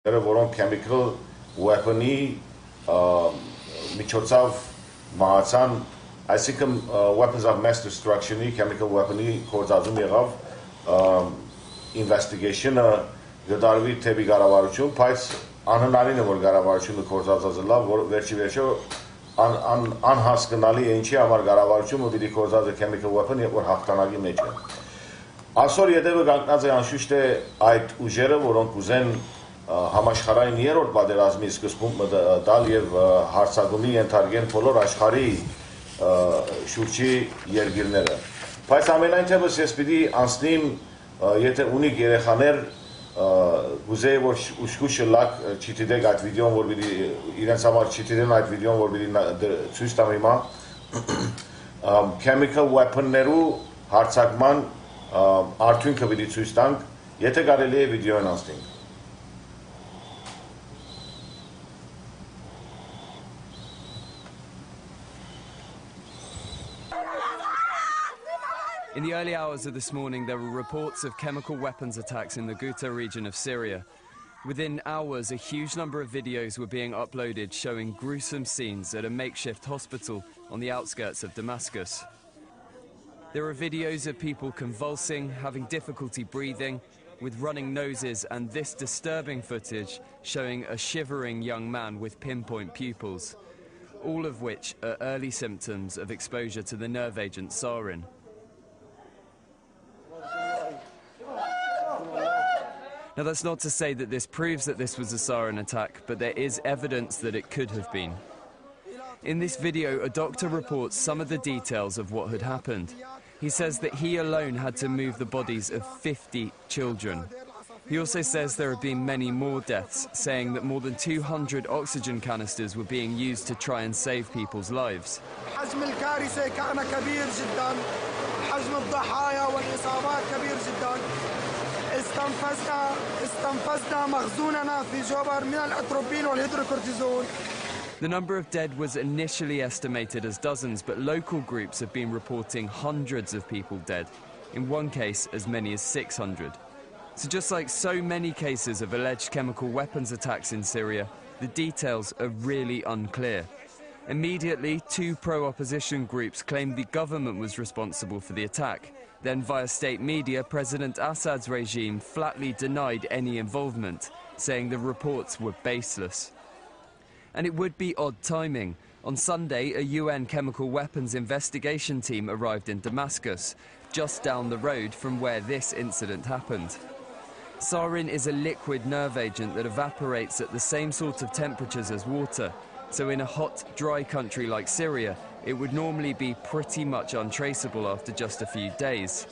Որոնք chemical weapon-ի միջոցով մահացան, այսինքն weapons of mass destruction-ի chemical weapon-ի գործածում եղավ investigation-ը գդարվի թեպի կառավարություն, բայց անհնարին է որ կառավարությունը գործածած լավ, որ վերջի անհասկանալի է ինչի համար կառավարությունը պիտի գործածի chemical weapon, որ հաղթանակի մեջ է։ Այսօր յետևը կանգնած է անշուշտ է այդ ուժերը, որոնք ուզեն համաշխարհային երրորդ պատերազմի սկզբում տալ եւ հարձակումի ենթարկեն բոլոր աշխարհի շուրջի երկիրները։ Բայց ամենայնտեղս ես պիտի անցնեմ, եթե ունիք երեխաներ, գուզեի որ ուշքուշը լակ չիտեք այդ վիդեոն, որ պիտի իրենց համար չիտեն այդ վիդեոն, որ պիտի ցույց տամ հիմա, chemical weapon-ներու հարձակման արդյունքը պիտի ցույց տանք, եթե կարելի է վիդեոն անցնենք։ In the early hours of this morning, there were reports of chemical weapons attacks in the Ghouta region of Syria. Within hours, a huge number of videos were being uploaded showing gruesome scenes at a makeshift hospital on the outskirts of Damascus. There are videos of people convulsing, having difficulty breathing, with running noses, and this disturbing footage showing a shivering young man with pinpoint pupils, all of which are early symptoms of exposure to the nerve agent sarin. Now, that's not to say that this proves that this was a sarin attack, but there is evidence that it could have been. In this video, a doctor reports some of the details of what had happened. He says that he alone had to move the bodies of 50 children. He also says there have been many more deaths, saying that more than 200 oxygen canisters were being used to try and save people's lives. The number of dead was initially estimated as dozens, but local groups have been reporting hundreds of people dead. In one case, as many as 600. So just like so many cases of alleged chemical weapons attacks in Syria, the details are really unclear. Immediately, two pro-opposition groups claimed the government was responsible for the attack. Then, via state media, President Assad's regime flatly denied any involvement, saying the reports were baseless. And it would be odd timing. On Sunday, a UN chemical weapons investigation team arrived in Damascus, just down the road from where this incident happened. Sarin is a liquid nerve agent that evaporates at the same sort of temperatures as water. So in a hot, dry country like Syria, it would normally be pretty much untraceable after just a few days.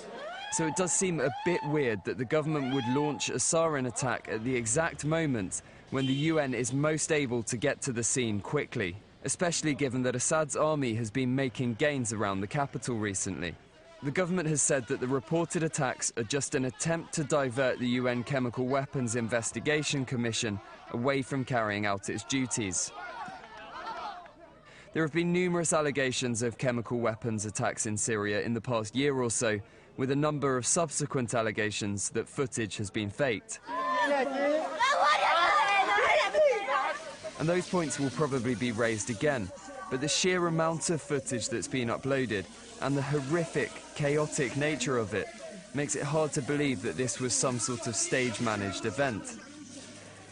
So it does seem a bit weird that the government would launch a sarin attack at the exact moment when the UN is most able to get to the scene quickly, especially given that Assad's army has been making gains around the capital recently. The government has said that the reported attacks are just an attempt to divert the UN Chemical Weapons Investigation Commission away from carrying out its duties. There have been numerous allegations of chemical weapons attacks in Syria in the past year or so, with a number of subsequent allegations that footage has been faked. And those points will probably be raised again, but the sheer amount of footage that's been uploaded and the horrific, chaotic nature of it makes it hard to believe that this was some sort of stage-managed event.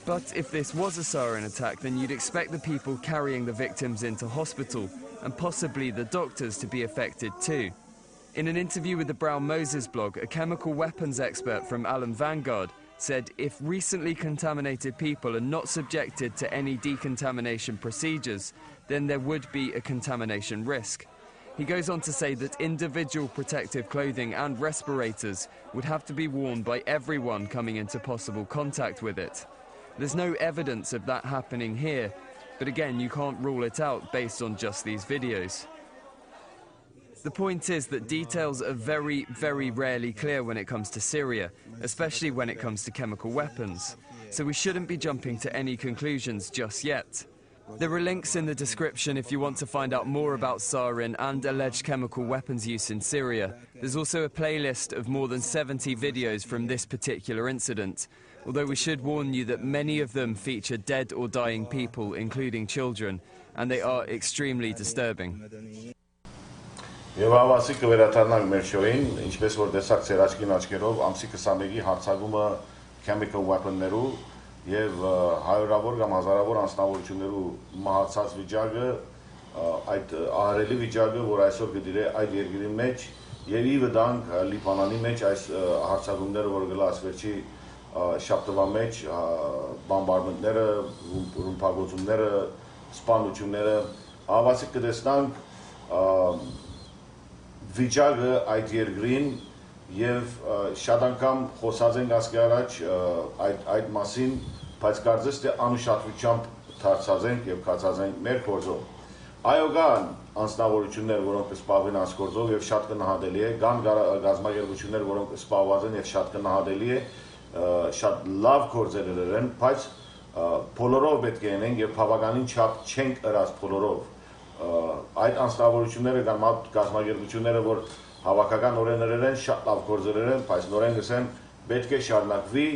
But if this was a sarin attack, then you'd expect the people carrying the victims into hospital and possibly the doctors to be affected too. In an interview with the Brown Moses blog, a chemical weapons expert from Alam Vanguard said if recently contaminated people are not subjected to any decontamination procedures, then there would be a contamination risk. He goes on to say that individual protective clothing and respirators would have to be worn by everyone coming into possible contact with it. There's no evidence of that happening here, but again, you can't rule it out based on just these videos. The point is that details are very, very rarely clear when it comes to Syria, especially when it comes to chemical weapons. So we shouldn't be jumping to any conclusions just yet. There are links in the description if you want to find out more about sarin and alleged chemical weapons use in Syria. There's also a playlist of more than 70 videos from this particular incident. although we should warn you that many of them feature dead or dying people, including children, and they are extremely disturbing. Եվ ավասի կվերադառնանք մեր շոուին, ինչպես որ տեսակ ձեր աչքին աչքերով ամսի 21-ի հարձակումը chemical weapon-ներու եւ հայորավոր կամ հազարավոր անձնավորություններու մահացած վիճակը, այդ ահռելի վիճակը, որ այսօր գտիր է այդ երկրի մեջ եւ ի վտանգ Լիբանանի մեջ այս հարձակումները, որ գլասվեցի շաբթվա մեջ բամբարդմենտները, ռումբագործումները, սպանությունները, ավասի կտեսնանք վիճակը այդ երկրին եւ շատ անգամ խոսած ենք ասկի առաջ այդ մասին, բայց կարծես թե անուշադրությամբ դարձած ենք եւ կացած ենք մեր գործով։ Այո, կան անձնավորություններ, որոնք կսպասվեն այս գործով եւ շատ կնահատելի է, կան գազագերբություններ, որոնք կսպասված են եւ շատ կնահատելի է, շատ լավ գործեր են, բայց բոլորով պետք է ենենք եւ բավականին չափ չենք ըրած բոլորով։ Այդ անձնավորությունները կամ գազագերբությունները, որ հավաքական օրեններ են, շատ լավ գործեր են, բայց նորեն գսեն պետք է շարունակվի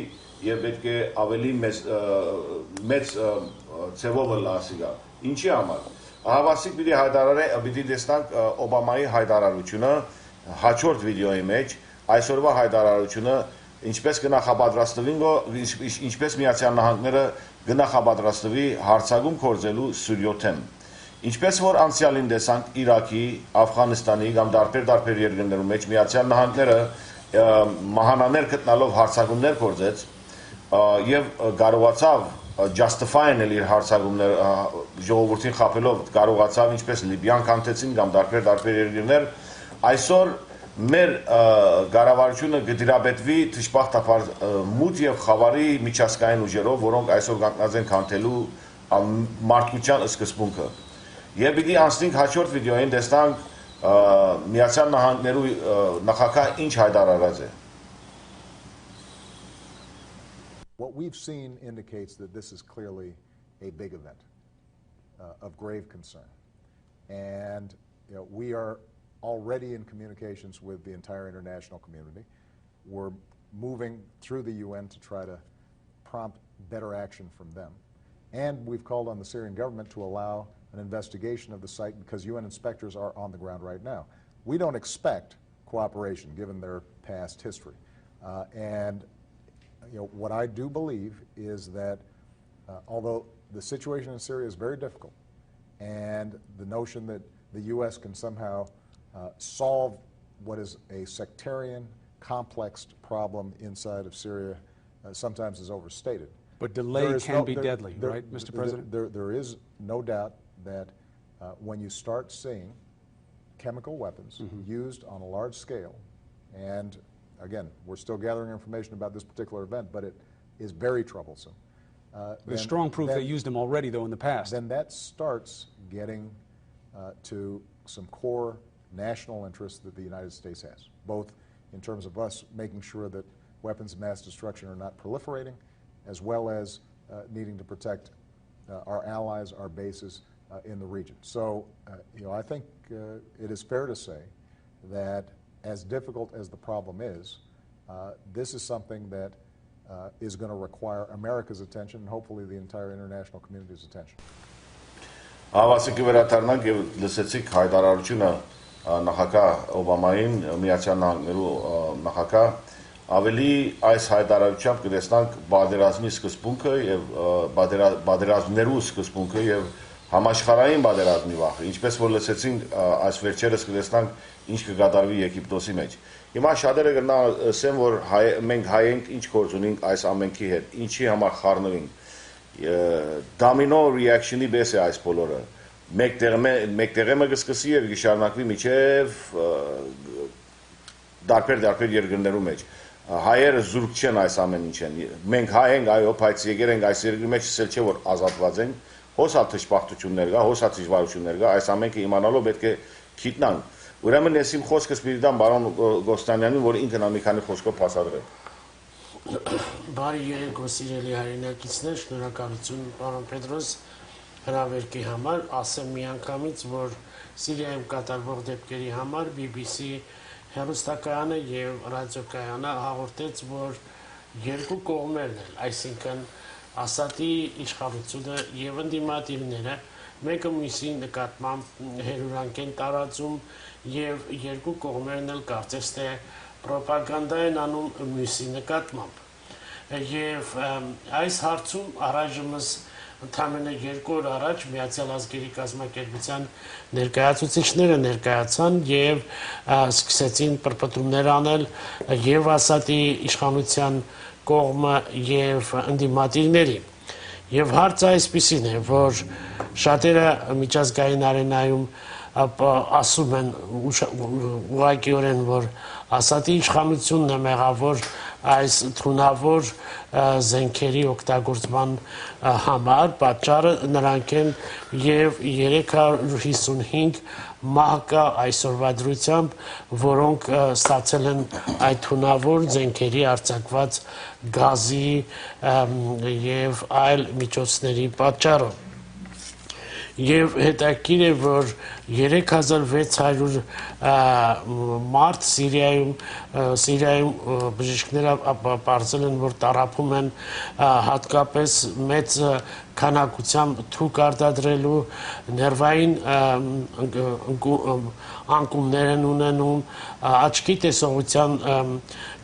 եւ պետք է ավելի մեծ ծավալը լասիգա։ Ինչի համար։ Հավասիկ պիտի տեսնանք Օբամայի հայտարարությունը հաջորդ վիդեոյի մեջ, այսօրվա հայտարարությունը ինչպես կնախապատրաստվին, ինչպես Միացյալ Նահանգները կնախապատրաստվի հարձակում կործելու Սուրիոթեն։ Ինչպես որ անցյալին տեսանք Իրաքի, Աֆղանստանի կամ տարբեր երկրներում մեջ Միացյալ Նահանգները մահանաներ գտնալով հարձակումներ կործեց եւ կարողացավ justify-ել իր հարձակումներ ժողովրդին խաբելով կարողացավ ինչպես Լիբիան կանթեցին կամ տարբեր երկրներ այսօր մեր կառավարությունը կդիրապետվի դժբախտաբար մութ եւ խավարի միջազգային ուժերով, որոնք այսօր կանգնած են կանթելու մարդկության սկզբունքը։ Եվ պիտի անցնենք հաջորդ վիդեոյին տեսնանք Միացյալ Նահանգներու նախագահ ինչ հայտարարած է։ What we've seen indicates that this is clearly a big event of grave concern. And we are already in communications with the entire international community. We're moving through the UN to try to prompt better action from them. And we've called on the Syrian government to allow an investigation of the site because UN inspectors are on the ground right now. We don't expect cooperation given their past history. What I do believe is that although the situation in Syria is very difficult and the notion that the U.S. can somehow solve what is a sectarian, complex problem inside of Syria sometimes is overstated. But delay can be deadly, right, Mr. President? There is no doubt that when you start seeing chemical weapons used on a large scale, and again, we're still gathering information about this particular event, but it is very troublesome. There's strong proof they used them already, though, in the past. Then that starts getting to some core national interests that the United States has, both in terms of us making sure that weapons of mass destruction are not proliferating, as well as needing to protect our allies, our bases in the region. So, I think it is fair to say that as difficult as the problem is, this is something that is going to require America's attention and hopefully the entire international community's attention. Ավասիկի վերադառնանք եւ լսեցիք հայտարարությունը նախագահ Օբամային, Միացյալ Նահանգներու նախագահ, ավելի այս հայտարարությամբ կտեսնանք բادرազմի սկզբունքը եւ բادرազմներու սկզբունքը եւ համաշխարհային բادرազմի վախը, ինչպես որ լսեցինք այս վերջերս կտեսնանք ինչ կգադարվի Եգիպտոսի մեջ։ Հիմա շատերը կնասեն, որ մենք հայ ենք, ինչ գործ ունենք այս ամենքի հետ, ինչի համար խառնվենք։ Domino reaction-ի պես է այս բոլորը։ Մեկտեղը կսկսի եւ կշարունակվի միջև տարբեր երկրներու մեջ։ Հայերը զուրկ չեն այս ամեն ինչեն։ Մենք հայ ենք, այո, բայց եկել ենք այս երկրի մեջ, ասել չէ որ ազատված ենք, հոսա թշպախտություններ կա, հոսա դժվարություններ կա, այս ամենքը իմանալով պետք է քիտնանք։ Ուրեմն ես իմ խոսքը սպիրտ դամ բարոն Գոստանյանին, որ ինքն մի քանի խոսքով փաստադրել։ Բարի երեկո սիրելի հայրենակիցներ, շնորհակալություն պարոն Պետրոս հրավերքի համար, ասեմ միանգամից, որ Սիրիայում կատարվող դեպքերի համար BBC հեռուստակայանը եւ ռադիոկայանը հաղորդեց, որ երկու կողմերն են, այսինքն Ասադի իշխանությունը եւ ընդդիմադիրները մեկը մյուսի նկատմամբ հերուրանք են տարածում եւ երկու կողմերն էլ կարծես թե պրոպագանդա են անում մյուսի նկատմամբ եւ այս հարցում առայժմս ընդամենը 2 օր առաջ Միացյալ Ազգերի կազմակերպության ներկայացուցիչները ներկայացան եւ սկսեցին պրպտումներ անել եւ Ասադի իշխանության կողմը եւ ընդդիմադիրների եւ հարցը այսպիսին է որ շատերը միջազգային արենայում ասում են ուղղակիորեն որ Ասադի իշխանությունն է մեղավոր այս թունավոր զենքերի օգտագործման համար պատճառը նրանք են եւ 355 մահկա այսօրվա դրությամբ որոնք ստացել են այդ թունավոր զենքերի արձակված գազի եւ այլ միջոցների պատճառով եւ հետաքրքիր է որ 3600 մարդ Սիրիայում բժիշկները պարզել են որ տարապում են հատկապես մեծ քանակությամբ թուք արտադրելու ներվային անկումներ են ունենում աչքի տեսողության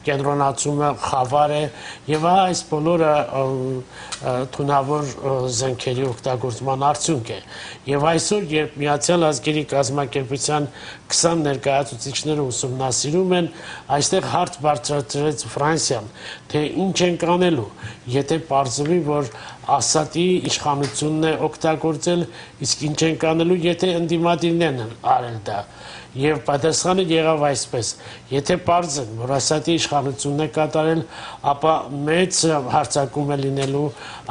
կենտրոնացումը խավար է եւ այս բոլորը թունավոր զենքերի օգտագործման արդյունք է եւ այսօր երբ Միացյալ Ազգերի կազմակերպության 20 ներկայացուցիչները ուսումնասիրում են այստեղ հարց բարձրացրեց Ֆրանսիան թե ինչ են կանելու եթե պարզվի որ Ասադի իշխանությունն է օգտագործել իսկ ինչ են կանելու եթե ընդդիմադիրներն են արել դա եւ պատասխանը եղավ այսպես եթե պարզեն որ Ասադի իշխանությունն է կատարել ապա մեծ հարձակում է լինելու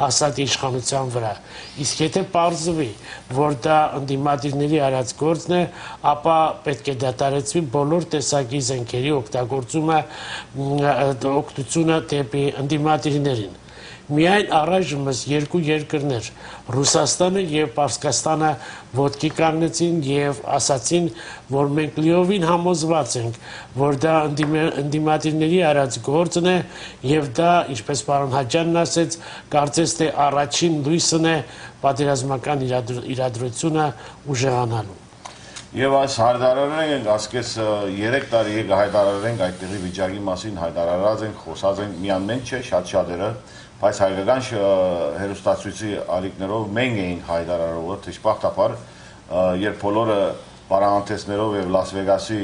Ասադի իշխանության վրա իսկ եթե պարզվի որ դա ընդդիմադիրների արած գործն է ապա պետք է դադարեցվի բոլոր տեսակի զենքերի օգտագործումը օգտությունը դեպի ընդդիմադիրներին Միայն առայժմս երկու երկրներ Ռուսաստանը եւ Պարսկաստանը ոտքի կանգնեցին եւ ասացին որ մենք լիովին համոզված ենք որ դա ընդդիմադիրների արած գործն է եւ դա ինչպես պարոն Հաջյանն ասեց կարծես թե առաջին լույսն է պատերազմական իրադրությունը ուժեղանալու Եվ այս հայտարարել ենք ասկես 3 տարի եկա հայտարարենք այդտեղի վիճակի մասին հայտարարած ենք խոսած ենք միայն մենք չէ շատ-շատերը բայց հայկական հերոստացույցի ալիքներով մենք էինք հայտարարողը թշպախտապար երբ բոլորը պարանտեսներով եւ Լաս Վեգասի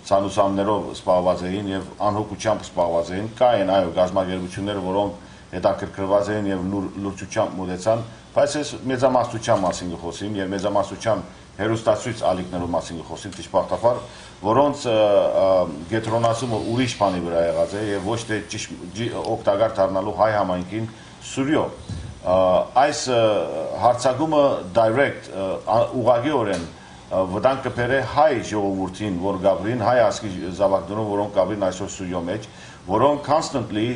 ցանուցամներով սպառված էին եւ անհոգությամբ սպառված էին կային այո գազագերբությունները որոնք հետաքրքրված էին եւ լուրջությամբ մոտեցան բայց ես մեծամասնության մասին կխոսեմ եւ մեծամասնության հերոստացույց ալիքներով մասին կխոսեմ թշպախտապար որոնց գետրոնացումը ուրիշ բանի վրա եղած է եւ ոչ թե օգտակար դառնալու հայ համայնքին սուրյո այս հարցակումը direct ուղղակիորեն վտանգ կբերե հայ ժողովրդին որ գաբրին հայ ասկի զավակներով որոնք գաբրին այսօր սուրյո մեջ որոնք constantly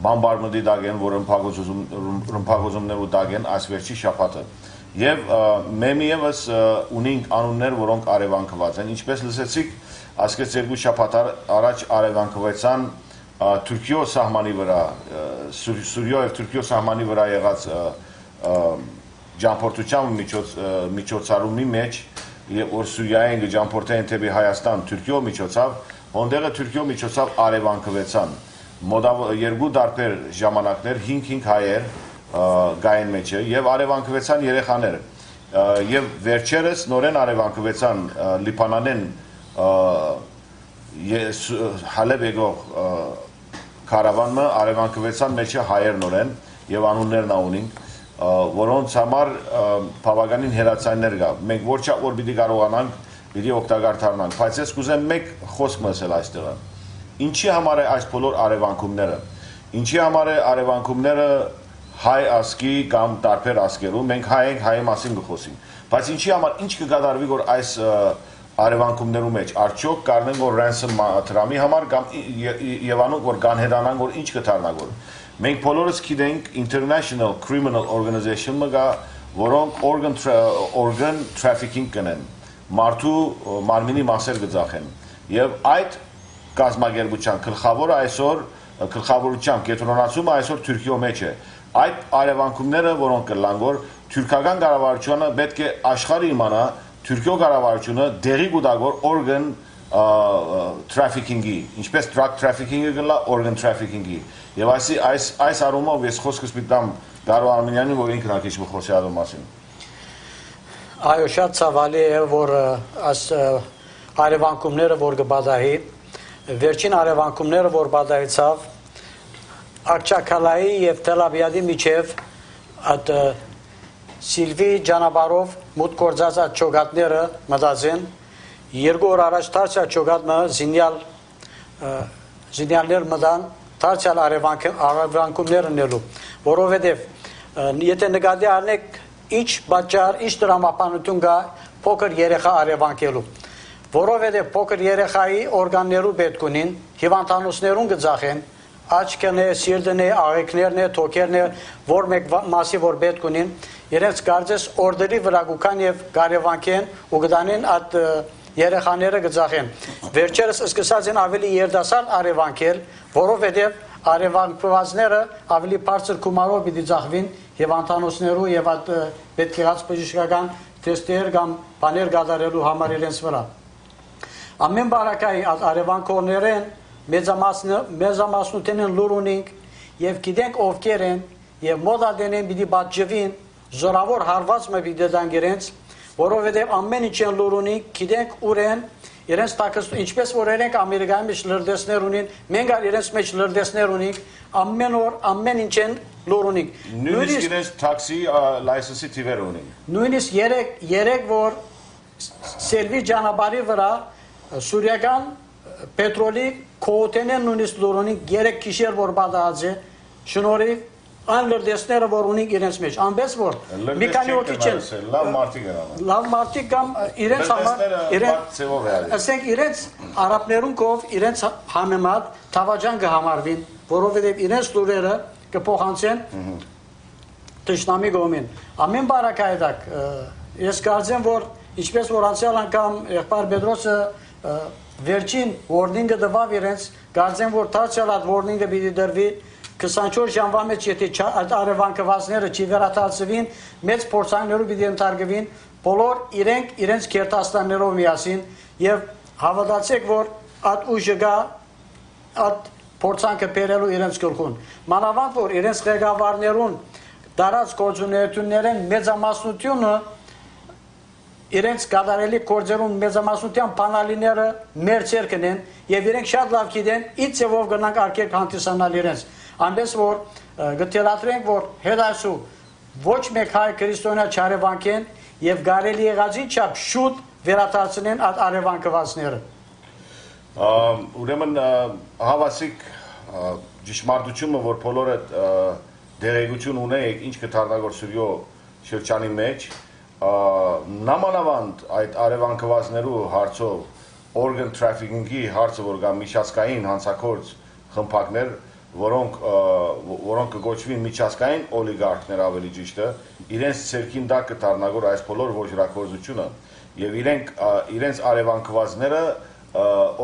բամբարդմենտի դակ են որ ռմբակոծումներ ու դակ են այս վերջի շաբաթը Եվ մեմիևս ունենք անուններ, որոնք արևանքված են, ինչպես լսեցիք, ասկեց 2 շաբաթ առաջ արևանքվեցան Թուրքիո սահմանի վրա, Սուրիո եւ Թուրքիո սահմանի վրա եղած ջանփորդության միջոցառումի մեջ, որ Սուրիային ջանփորդային թեպի Հայաստան Թուրքիո միջոցով, հոնդեղը Թուրքիո միջոցով արևանքվեցան, մոտավոր 2 տարբեր ժամանակներ 5 հայեր գային մեջը եւ արևանքվեցան երեխաները եւ վերջերս նորեն արևանքվեցան Լիբանանեն Հալեբ եկող կարավանը արևանքվեցան մեջը հայեր նորեն եւ անուններն ունենք որոնց համար բավականին հերացաններ կա մենք ոչ որ պիտի կարողանանք պիտի օգտակար դառնանք բայց ես կուզեմ մեկ խոսք ասել այստեղ ինչի համար է այս բոլոր արևանքումները ինչի համար է արևանքումները հայ ասկի կամ տարբեր ասկերու մենք հայ ենք հայի մասին կխոսենք բայց ինչի համար ինչ կգադարվի որ այս արևանքումներու մեջ արդյոք կարնեն որ ransom դրամի համար կամ եւ անոնք որ կանհետանան որ ինչ կդառնա որ մենք բոլորս գիտենք international criminal organization-ը գա որոնք organ trafficking կնեն մարդու մարմինի մասեր կձախեն եւ այդ կազմակերպության գլխավորը այսօր գլխավորությամբ կենտրոնացումը այսօր Թուրքիո մեջ է։ Այդ արևանքումները, որոնք կլան, որ թուրքական կառավարությունը պետք է աշխարհը իմանա Թուրքիո կառավարությունը դերի գուտագոր organ trafficking-ի, ինչպես drug trafficking-ը գլա organ trafficking-ի։ Եվ այս առումով ես խոսքս պիտամ Գարո Արմենյանին, որ ինքն ակիչ խոսի ադո մասին։ Այո, շատ ցավալի է, որ այս արևանքումները, որ կբադահի, վերջին արևանքումները, որ բադահիցավ, Ակչակալայի և Թելավիադի միջև այդ Սիլվի ճանապարհով մուտք գործած այդ ճոգատները մտածեն, 2 օր առաջ դարձյալ ճոգատը զինյալներ մտան, դարձյալ արևանքումներ ունելու, որովհետև եթե նկատի առնեք ինչ պատճառ, ինչ տրամաբանություն կա փոքր երեխա արևանքելու, որովհետև փոքր երեխայի օրգաններու պետք ունին, հիվանդանոցներուն կձախեն, աչքն է, սիրտն է, աղիքներն է, թոքերն է, որ մեկ մասի որ պետք ունին, իրենց կարծես օրդերի վրա կուքան եւ կարևանքեն ու կդանեն այդ երեխաները կձախեն։ Վերջերս սկսած են ավելի երդասարդ արևանքել, որովհետև արևանքվածները ավելի բարձր գումարով պիտի ձախվին հիվանդանոցներու եւ այդ պետք եղած բժշկական թեստեր կամ բաներ կատարելու համար իրենց վրա։ Ամեն բարակայի արևանքորներեն մեծամասնությունն լուր ունենք եւ գիտենք ովքեր են եւ մոդադենեն պիտի պատժվին զորավոր հարված մը պիտի դան իրենց, որովհետեւ ամեն ինչ են լուր ունենք, գիտենք ուր են, իրենց տակս ինչպես որ իրենք Ամերիկայի մեջ լրդեսներ ունին, մենք ալ իրենց մեջ լրդեսներ ունենք, ամեն օր ամեն ինչ են լուր ունենք։ Նույնիսկ իրենց տաքսի լայսենսի թիվեր ունենք։ Նույնիսկ երեք որ Սելվի ճանապարհի վրա սուրիական պետրոլի կոոտենեն նույնիսկ լուր ունենք 3 գիշեր որ բադած է շնորհիվ այն լրդեսները որ ունենք իրենց մեջ անպես որ մի քանի օքի չեն լավ մարդիկ կամ իրենց համար ասենք իրենց արաբներուն կով իրենց համեմատ թավաջան կհամարվին որովհետև իրենց լուրերը կփոխանցեն Տշնամի գոմին ամեն բարակայդակ ես կարծեմ որ ինչպես որ անցյալ անգամ եղբայր Պետրոսը վերջին warning-ը տվավ իրենց կարծեմ որ դարձյալ այդ warning-ը պիտի դրվի 24 ժամվա մեջ եթե արևանքվածները չի վերաթարցվին մեծ փորձաններով պիտի ընդարգվին բոլոր իրենց քերտաստաններով միասին եւ հավատացեք որ այդ ուժը գա այդ փորձանքը բերելու իրենց գլխուն մանավանդ որ իրենց ղեկավարներուն դարած գործունեություններեն մեծամասնությունը իրենց կատարելի գործերուն մեծամասնության բանալիները մեր ցերկն են եւ իրենք շատ լավ գիտեն ինչ ձևով գնանք արկել հանդիսանալ իրենց այնպես որ գտելատրենք որ հետասու ոչ մեկ հայ քրիստոնյա չարևանքեն եւ գարելի եղածի չափ շուտ վերադարձնեն այդ արևանքվածները ուրեմն հավասիկ ճշմարտությունը որ բոլորը դերեկություն ունեք ինչ կդառնա Սուրիո շրջանի մեջ նամանավանդ այդ արևանքվածներու հարցով organ trafficking-ի հարցը որ կա միջազգային հանցագործ խմբակներ որոնք կգոչվին միջազգային օլիգարխներ ավելի ճիշտը իրենց ցերքին դա կդառնա այս բոլոր ոչրագործությունը եւ իրենց արևանքվածները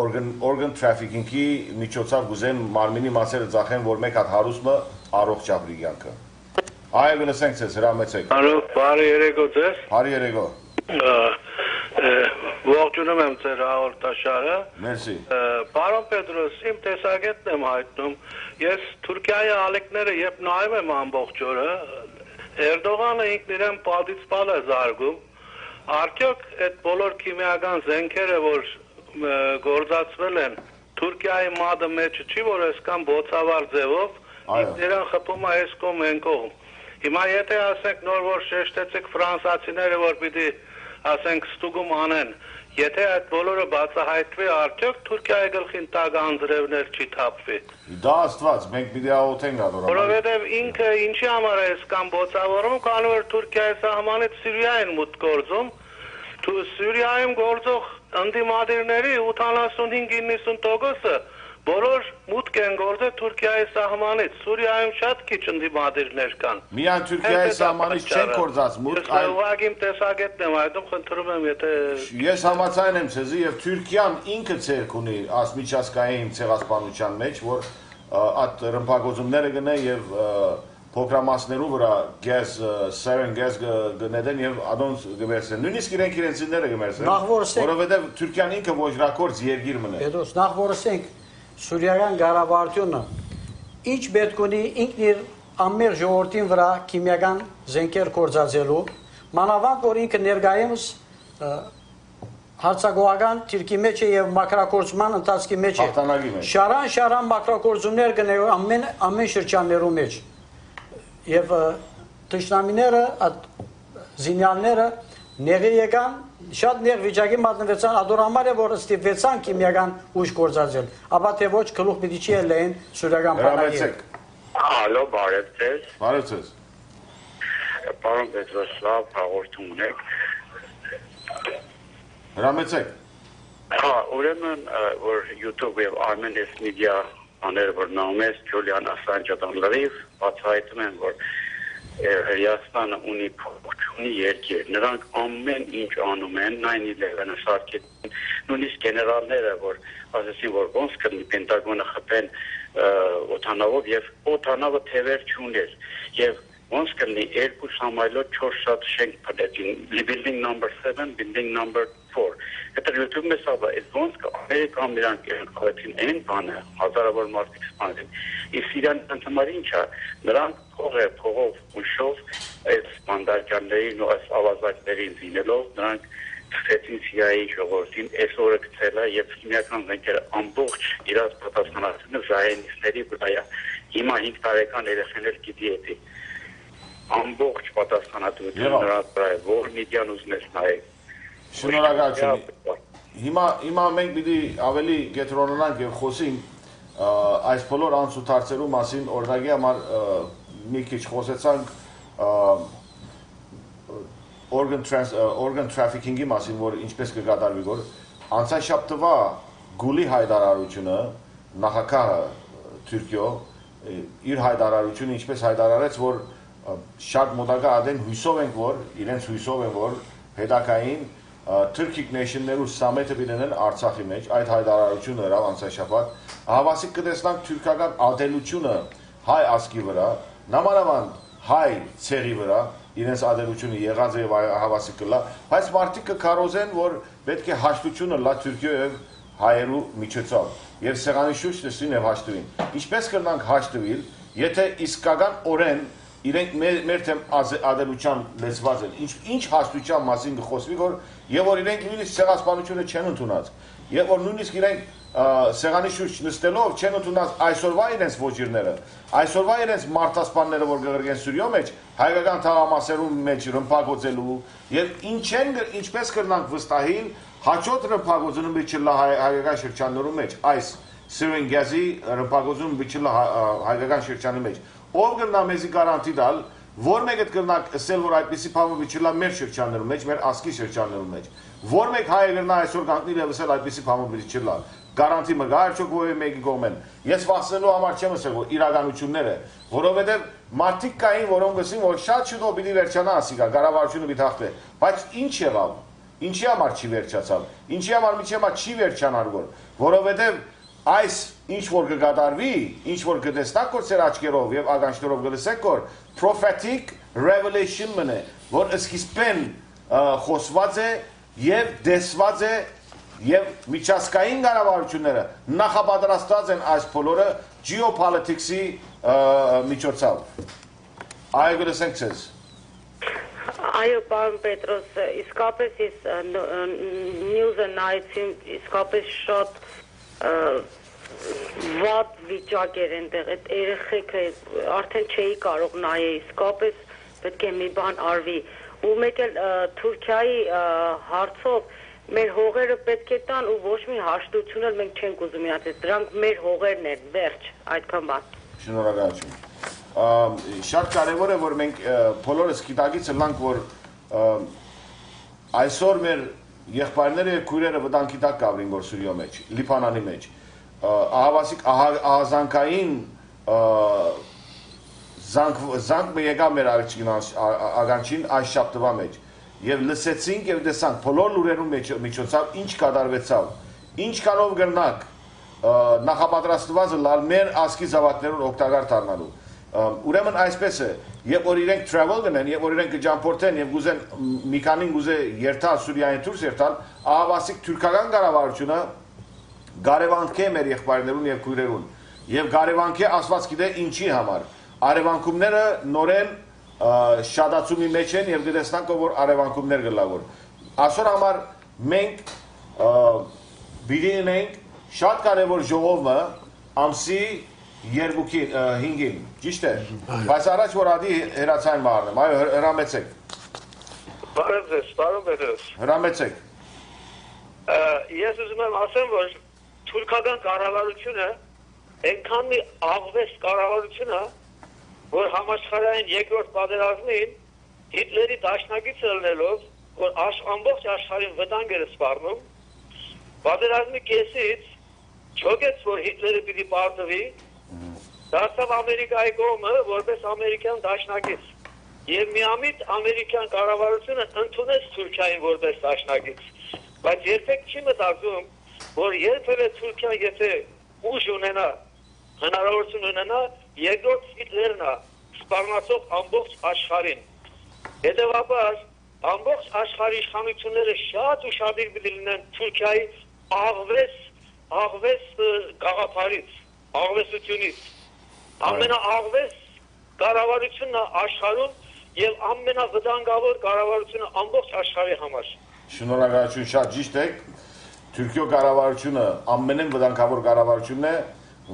organ trafficking-ի միջոցով գուզեն մարմինի մասերը ծախեն որ մեկ հատ հարուսմը առողջ ապրի կյանքը Այո, գնացենք ձեզ, հրամեցեք։ Ալո, բարի երեկո ձեզ։ Բարի երեկո։ Ողջունում եմ ձեր հաղորդաշարը։ Մերսի։ Պարոն Պետրոս, իմ տեսակետն եմ հայտնում։ Ես Թուրքիայի ալիքները երբ նայում եմ ամբողջ օրը, Էրդողանը ինքն իրեն պատից պալ է զարգում։ Արդյոք այդ բոլոր քիմիական զենքերը, որ գործածվել են Թուրքիայի մադը մեջը չի, որ այսքան բոցավար ձևով, ինքն իրեն խփում է այս կողմ այն կողմ։ Հիմա եթե ասենք նոր որ շեշտեցեք ֆրանսացիները որ պիտի ասենք ստուգում անեն եթե այդ բոլորը բացահայտվի արդյոք Թուրքիայի գլխին տակ անձրևներ չի թափվի Դա աստված մենք պիտի աղոթենք ադորամալ Որովհետև ինքը ինչի համար է այսքան բոցավորում քանի որ Թուրքիայի սահմանից Սիրիային մուտք գործում Սիրիայում գործող ընդդիմադիրների 85-90%-ը Բոլոր մուտք են գործել Թուրքիայի սահմանից, Սուրիայում շատ քիչ ընդդիմադիրներ կան։ Միայն Թուրքիայի սահմանից չեն գործած մուտք, այլ ուղղակի տեսակետն եմ այդում, խնդրում եմ, եթե Ես համաձայն եմ ցեզի եւ Թուրքիան ինքը ցերկ ունի ասմիջասկային ցեղասպանության մեջ, որ at ռմբակոծումները գնե եւ փոքրամասներու վրա գեզ սերեն գեզ գնեդեն եւ adons գվերսեն նույնիսկ իրենց ինները գմերսեն որովհետեւ Թուրքիան ինքը ոչրակորձ երկիր մնա Պետք նախ որսենք Սուրիական ղարաբաղությունը ինչ պետք ունի ինքն իր ամեր ժողովրդին վրա քիմիական զենքեր կործածելու մանավանդ որ ինքը ներկայումս հարցագողական թիրքի մեջ է եւ մակրակորձման ընթացքի մեջ է շարան մակրակորձումներ գնելու ամեն շրջաններում մեջ եւ տշնամիները զինյալները նեղի եկան շատ նեղ վիճակի մատնվեցան ադորամար է որ ստիպվեցան քիմիական ուժ կործածել ապա թե ոչ գլուխ պիտի չի ելեն սուրիական բանակի Ալո բարև ձեզ Բարև ձեզ Պարոն Պետրոսլավ հաղորդում ունեք Հրամեցեք Հա ուրեմն որ YouTube եւ Armenis Media աները որ նայում ես Ջուլիան Ասանջան լրիվ բացահայտում են որ Հրեաստանը ունի փոքրունի երկիր նրանք ամեն ինչ անում են 9/11-ը սարքեցին նույնիսկ գեներալները որ ասեցին որ ոնց կլինի Պենտագոնը խփեն օթանավով եւ օթանավը թևեր չուներ եւ ոնց կլինի 2 համայլոց 4 շատ շենք փդեցին building number 7 building number 4 Հետո YouTube-ը սա է ոնց կամերիկան նրանք կողեցին այն բանը հազարավոր մարդիկ սպանեցին իսկ իրան ընդհանրին ինչա նրանք փողով ուշով այս մանդարգյաններին ու այս ավազակներին զինելով նրանք ցեցին CIA ժողովրդին այս օրը գցելա եւ քիմիական զենքերը ամբողջ իրաց պատասխանատվությունը զայենիստների վրա է հիմա 5 տարեկան երեխաներ գիտի էդի ամբողջ պատասխանատվությունը նրանց վրա է որ մեդիան ուզնես նայեք Շնորհակալություն Հիմա մենք պիտի ավելի կենտրոնանանք եւ խոսենք այս բոլոր անցուդարձերու մասին օրինակի համար մի քիչ խոսեցանք organ trafficking-ի մասին որ ինչպես կկատարվի որ անցաշաբթվա գուլի հայտարարությունը նախագահը Թուրքիո իր հայտարարությունը ինչպես հայտարարեց որ շատ մոտակա ադեն հույսով ենք որ իրենց հույսով են որ հետակային Turkic nation-ներու սամեթը բինեն Արցախի մեջ այդ հայտարարությունը հրավ անցաշաբաթ հավասիկ կտեսնանք թուրքական ադելությունը հայ ազգի վրա նամանավանդ հայ ցեղի վրա իրենց ադելությունը եղած է հավասիկ կլա բայց մարդիկ կկարոզեն որ պետք է հաշտությունը լա Թուրքիո եւ հայերու միջոցով եւ սեղանի շուրջ նստին եւ հաշտվին ինչպես կրնանք հաշտվել եթե իսկական օրեն իրենք մեր թեմ ադելության լեցված են ինչ հաշտության մասին կխոսվի որ եւ որ իրենք նույնիսկ ցեղասպանությունը չեն ընդունած եւ որ նույնիսկ իրենք սեղանի շուրջ նստելով չեն ընդունած այսօրվա իրենց ոչիրները այսօրվա իրենց մարտասպանները որ գղրգեն Սուրիո մեջ հայկական թաղամասերու մեջ ռմբակոծելու եւ ինչպես կրնանք վստահիլ հաջորդ ռմբակոծումը միջլա հայկական շրջաններու մեջ այս Syrian Gazi ռմբակոծումը միջլա հայկական շրջանի մեջ ով կրնա մեզի գարանտի տալ որ մեկը կրնակ ասել որ այդպիսի բանը միջլա մեր շրջաններում մեջ մեր ասկի շրջաններում մեջ որ մեկ հայ կրնա այսօր կանգնել եւ ասել այդպիսի բանը միջլա գարանտի մը գարչոք ով մեկի կողմեն ես վասնելու համար չեմ ասել որ իրականությունները որովհետեւ մարդիկ կային որոնք ասին որ շատ շուտ պիտի վերջանա ասիկա կառավարությունը պիտի հաղթե բայց ինչ եղավ ինչի համար չի վերջացավ ինչի համար միջի համար չի վերջանար որովհետեւ այս ինչ որ կգադարվի, ինչ որ կտեսնակ որ ծեր աչքերով եւ ականջներով գլսեք որ prophetic revelation մնե, որ սկիզբեն խոսված է եւ դեսված է եւ միջազգային կառավարությունները նախապատրաստված են այս բոլորը geopolitics-ի միջոցով։ Այո գլսենք ցես։ Այո, պարոն Պետրոս, իսկապես ես news-ը նայեցին, իսկապես շատ վատ վիճակեր այնտեղ այդ երեխեքը արդեն չէի կարող նայել իսկապես պետք է մի բան արվի ու մեկ էլ Թուրքիայի հարցով մեր հողերը պետք է տան ու ոչ մի հաշտություն էլ մենք չենք ուզում իհարկե դրանք մեր հողերն են վերջ այդքան բան Շնորհակալություն շատ կարևոր է որ մենք բոլորս գիտակից լանք որ այսօր մեր եղբայրները եւ քույրերը վտանգի տակ կավրին որ Սուրիո մեջ Լիբանանի մեջ ահավասիկ ահազանգային զանգ մի եկա մեր ագանչին այս շաբթվա մեջ եւ լսեցինք եւ տեսանք բոլոր լուրերու միջոցով ինչ կատարվեցավ ինչ կանով գրնակ նախապատրաստված լալ մեր ասկի զավակներուն օգտակար դառնալու։ Ուրեմն այսպես է, երբ որ իրենք travel գնեն, երբ որ իրենք ճամփորդեն եւ գուզեն մի քանին գուզե երթալ Սուրիայից դուրս երթալ, ահավասիկ թուրքական կառավարությունը գարևանք է մեր եղբայրներուն եւ քույրերուն։ Եվ գարևանք է ասված գիտե ինչի համար։ Արևանքումները նորեն շատացումի մեջ են եւ գտեսնանք որ արևանքումներ գլավոր։ Այսօր համար մենք բիդի ունենք շատ կարևոր ժողովը ամսի 5-ին, ճիշտ է։ Բայց առաջ որ ադի հերացային մարնեմ, այո հրամեցեք։ Բարև ձեզ, բարև ձեզ։ Հրամեցեք։ Ես ուզում եմ ասեմ, որ թուրքական կառավարությունը այնքան մի աղվես կառավարությունը, որ համաշխարհային երկրորդ պատերազմին Հիտլերի դաշնակիցը ելնելով, որ ամբողջ աշխարհին վտանգ էր սպառնում, պատերազմի կեսից չոգեց, որ Հիտլերը պիտի պարտվի, դարձավ Ամերիկայի կողմը, որպես ամերիկյան դաշնակից։ Եվ միամիտ ամերիկյան կառավարությունը ընդունեց Թուրքիային որպես դաշնակից։ Բայց երբեք չի մտածում, որ երբևէ Թուրքիան եթե ուժ ունենա, հնարավորություն ունենա, երկրորդ Հիտլերն է սպառնացող ամբողջ աշխարհին։ Հետևաբար, ամբողջ աշխարհի իշխանությունները շատ ուշադիր պիտի լինեն Թուրքիայի աղվես գաղափարից, աղվեսությունից։ Ամենաաղվես կառավարությունն է աշխարհում եւ ամենավտանգավոր կառավարությունը ամբողջ աշխարհի համար։ Շնորհակալություն, շատ ճիշտ եք։ Թուրքիո կառավարությունը ամենեն վտանգավոր կառավարությունն է,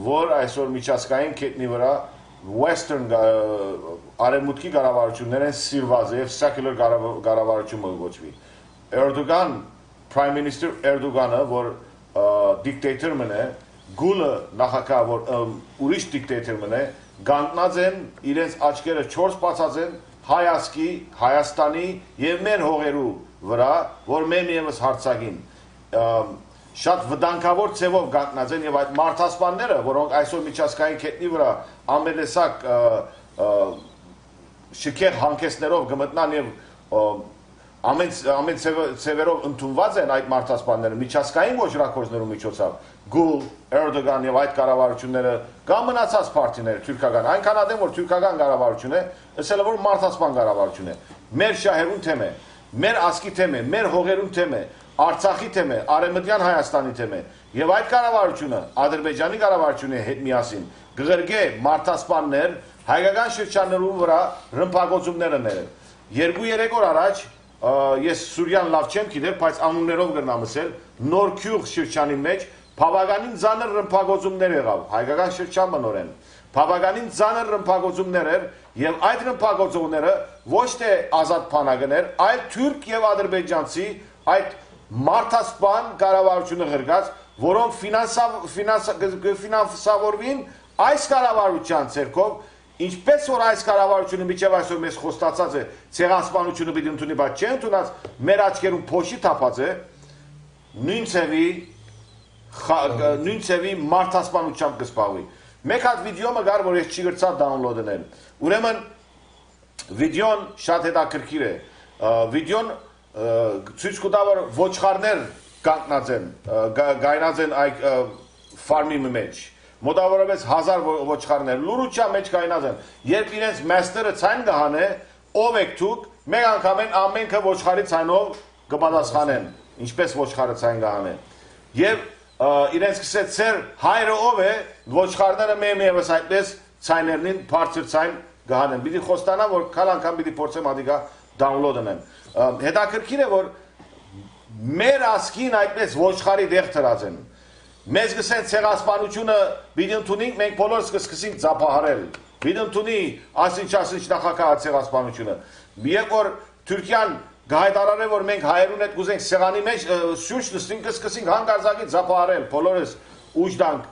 որ այսօր միջազգային կետնի վրա Western արևմուտքի կառավարություններ են սիրված եւ secular կառավարություն գոչվի։ Erdogan, Prime Minister Erdogan-ը, որ դիկտատոր մնա, Գուլը նախագահ, որ ուրիշ դիկտատոր մնա, գանտնած են իրենց աչքերը 4 բացած են հայասկի, Հայաստանի եւ մեր հողերու վրա, որ մեմ եւս հարցակին շատ վտանգավոր ձևով գանտնած են եւ այդ մարդասպանները, որոնք այսօր միջազգային կետնի վրա ամենեսակ շքեղ հանգեցներով գմտնան եւ ամեն ծևերով ընդունված են այդ մարդասպանները միջազգային ոչրակորձներու միջոցով Գուլ, Erdogan եւ այդ կառավարությունները կամ մնացած պարտիները թուրքական այնքան ադեմ որ թուրքական կառավարություն է, ասել որ մարդասպան կառավարություն է։ Մեր շահերուն թեմ է, մեր ասկի թեմ է, մեր հողերուն թեմ է, Արցախի թեմ է, Արևմտյան Հայաստանի թեմ է եւ այդ կառավարությունը Ադրբեջանի կառավարությունը հետ միասին գղրգե մարդասպաններ հայկական շրջաններում վրա ռմբակոծումներ անել։ 2-3 օր առաջ ես Սուրիան լավ չեմ գիտեր, բայց անուններով կրնամ ասել, Նորքյուղ շրջանի մեջ բավականին ծանր ռմբակոծումներ եղավ, հայկական շրջան բնորեն։ Բավականին ծանր ռմբակոծումներ էր եւ այդ ռմբակոծողները ոչ թե ազատ բանակներ, այլ թուրք եւ ադրբեջանցի այդ մարդասպան կառավարությունը ղրգած, որոնք ֆինանսավորվին այս կառավարության ցերկով, ինչպես որ այս կառավարությունը միջև այսօր մեզ խոստացած է, ցեղասպանությունը պիտի ընդունի, բայց չի ընդունած, մեր աչքերում փոշի թափած է, նույն ցևի մարդասպանությամբ կսպառվի։ Մեկ հատ վիդեո մը գար, որ ես չի գրծա դաունլոդնել։ Ուրեմն վիդեոն շատ հետաքրքիր է։ Վիդեոն ցույց կտա, որ ոչխարներ կանգնած են, գայնած են այդ ֆարմի մեջ։ Մոտավորապես 1000 ոչխարներ լուրուչա մեջ կայնած են։ Երբ իրենց մաստերը ցայն գահանե, ով եք դուք, մեկ անգամ են ամենքը ոչխարի ցայնով կպատասխանեն, ինչպես ոչխարը ցայն գահանե։ Եվ իրենց կսեց ծեր հայրը ով է, ոչխարները մեմ եւս այդպես ցայներնին բարձր ցայն գահանեն։ Պիտի խոստանամ, որ քալ անգամ պիտի փորձեմ ադիգա դաունլոդ անեմ։ Հետաքրքիր է, որ մեր ասկին այդպես ոչխարի դեղ տրած են։ Մեզ գսեն ցեղասպանությունը պիտի ընդունենք, մենք բոլորս կսկսենք ծափահարել։ Պիտի ընդունի ասինչ նախագահ ցեղասպանությունը։ Երբ որ Թուրքիան գահետարարել որ մենք հայերուն հետ կուզենք սեղանի մեջ շուրջ նստենք կսկսենք հանկարծակի ծափահարել, բոլորս ուժ տանք,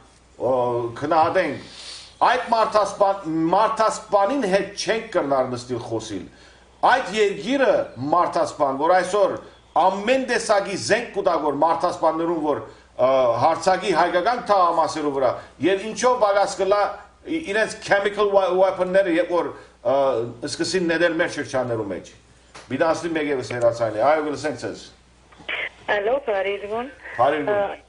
քնահատենք։ Այդ մարդասպանին հետ չենք կրնար նստիլ խոսիլ։ Այդ երգիրը մարդասպան, որ այսօր ամեն տեսակի զենք կուտա, որ մարդասպաններուն, որ հարցակի հայկական թաղամասերու վրա, եւ ինչով բագաս կլա իրենց chemical weapon-ները, երբ որ սկսին ներել մեր շրջաններու մեջ։ Բիդասլի մեկ եւս հերացային է, այո գլսենք ձեզ։ Ալո, բարիզգուն։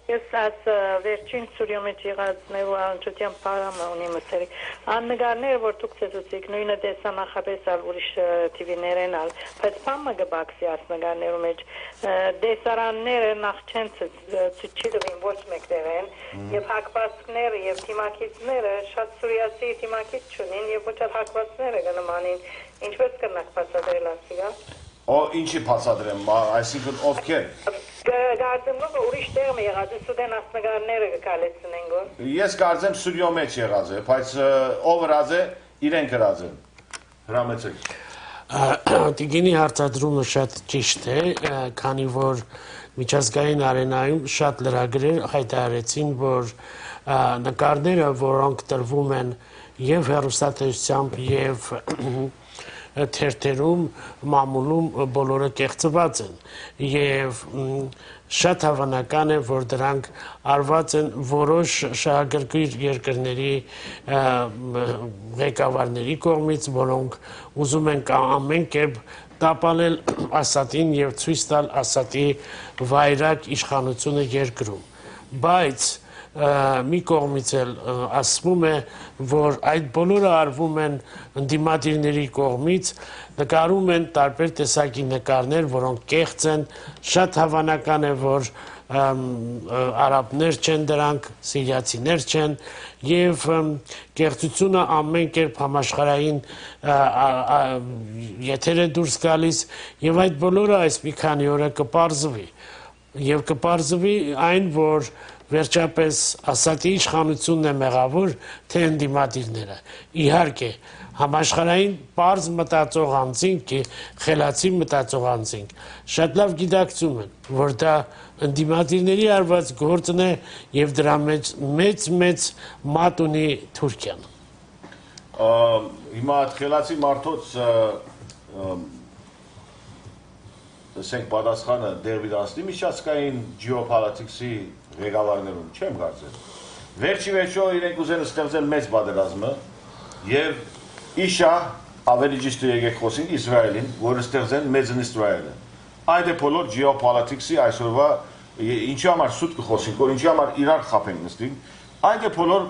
Ես այս վերջին Սուրիո մեջ եղածներու առնչությամբ պարամը ունի մսերի աննգարները, որ դուք ցեցուցիք, նույնը դեսա նախապես ալ ուրիշ TV-ներեն ալ, բայց պամը գբաքսի այս նգարներու մեջ դեսարանները նախ չեն ցուցիլվին ոչ մեկտեղեն եւ հակվածքները եւ թիմակիցները շատ սուրիացի թիմակից չունին եւ ոչ էլ հակվածները կնմանին, ինչպես կնակ բացատրել ասիգա ինչի բացատրեմ, այսինքն ովքեր Գարդեմ գո ուրիշ տեղ եղած է սուդեն ասնգարները կկալեցնեն գո Ես կարծեմ Սուրիո մեջ եղած է, բայց ով հրած է, իրեն գրած են հրամեցեք Տիգինի հարցադրումը շատ ճիշտ է, քանի որ միջազգային արենայում շատ լրագրեր հայտարարեցին, որ նկարները, որոնք տրվում են եւ հեռուստատեսությամբ եւ թերթերում, մամուլում բոլորը կեղծված են եւ շատ հավանական է, որ դրանք արված են որոշ շահագրգիռ երկրների ղեկավարների կողմից, որոնք ուզում են ամեն կերպ տապալել Ասադին եւ ցույց տալ Ասադի վայրագ իշխանությունը երկրում, բայց մի կողմից էլ ասվում է, որ այդ բոլորը արվում են ընդդիմադիրների կողմից, նկարում են տարբեր տեսակի նկարներ, որոնք կեղծ են, շատ հավանական է, որ արաբներ չեն դրանք, սիրիացիներ չեն, եւ կեղծությունը ամեն կերպ համաշխարհային եթեր է դուրս գալիս, եւ այդ բոլորը այս մի քանի օրը կպարզվի, եւ կպարզվի այն, որ վերջապես Ասադի իշխանությունն է մեղավոր, թե ընդդիմադիրները։ Իհարկե, համաշխարհային պարզ մտածող անձինք, խելացի մտածող անձինք, շատ լավ գիտակցում են, որ դա ընդդիմադիրների արված գործն է եւ դրա մեջ մեծ մատ ունի Թուրքիան։ Հիմա խելացի մարդոց ասենք պատասխանը դերվիդանցի միջազգային ջիոպոլիտիկսի ղեկավարներում չեմ կարծել։ Վերջի իրենք ուզեն ստեղծել մեծ պատերազմը եւ իշա ավելի ճիշտ է եկեք խոսենք Իսրայելին, որը ստեղծեն մեծն Իսրայելը։ Այդ է բոլոր ջիոպոլիտիկսի այսօրվա ինչի համար սուտ կխոսենք, որ ինչի համար իրար խափենք նստին, այդ է բոլոր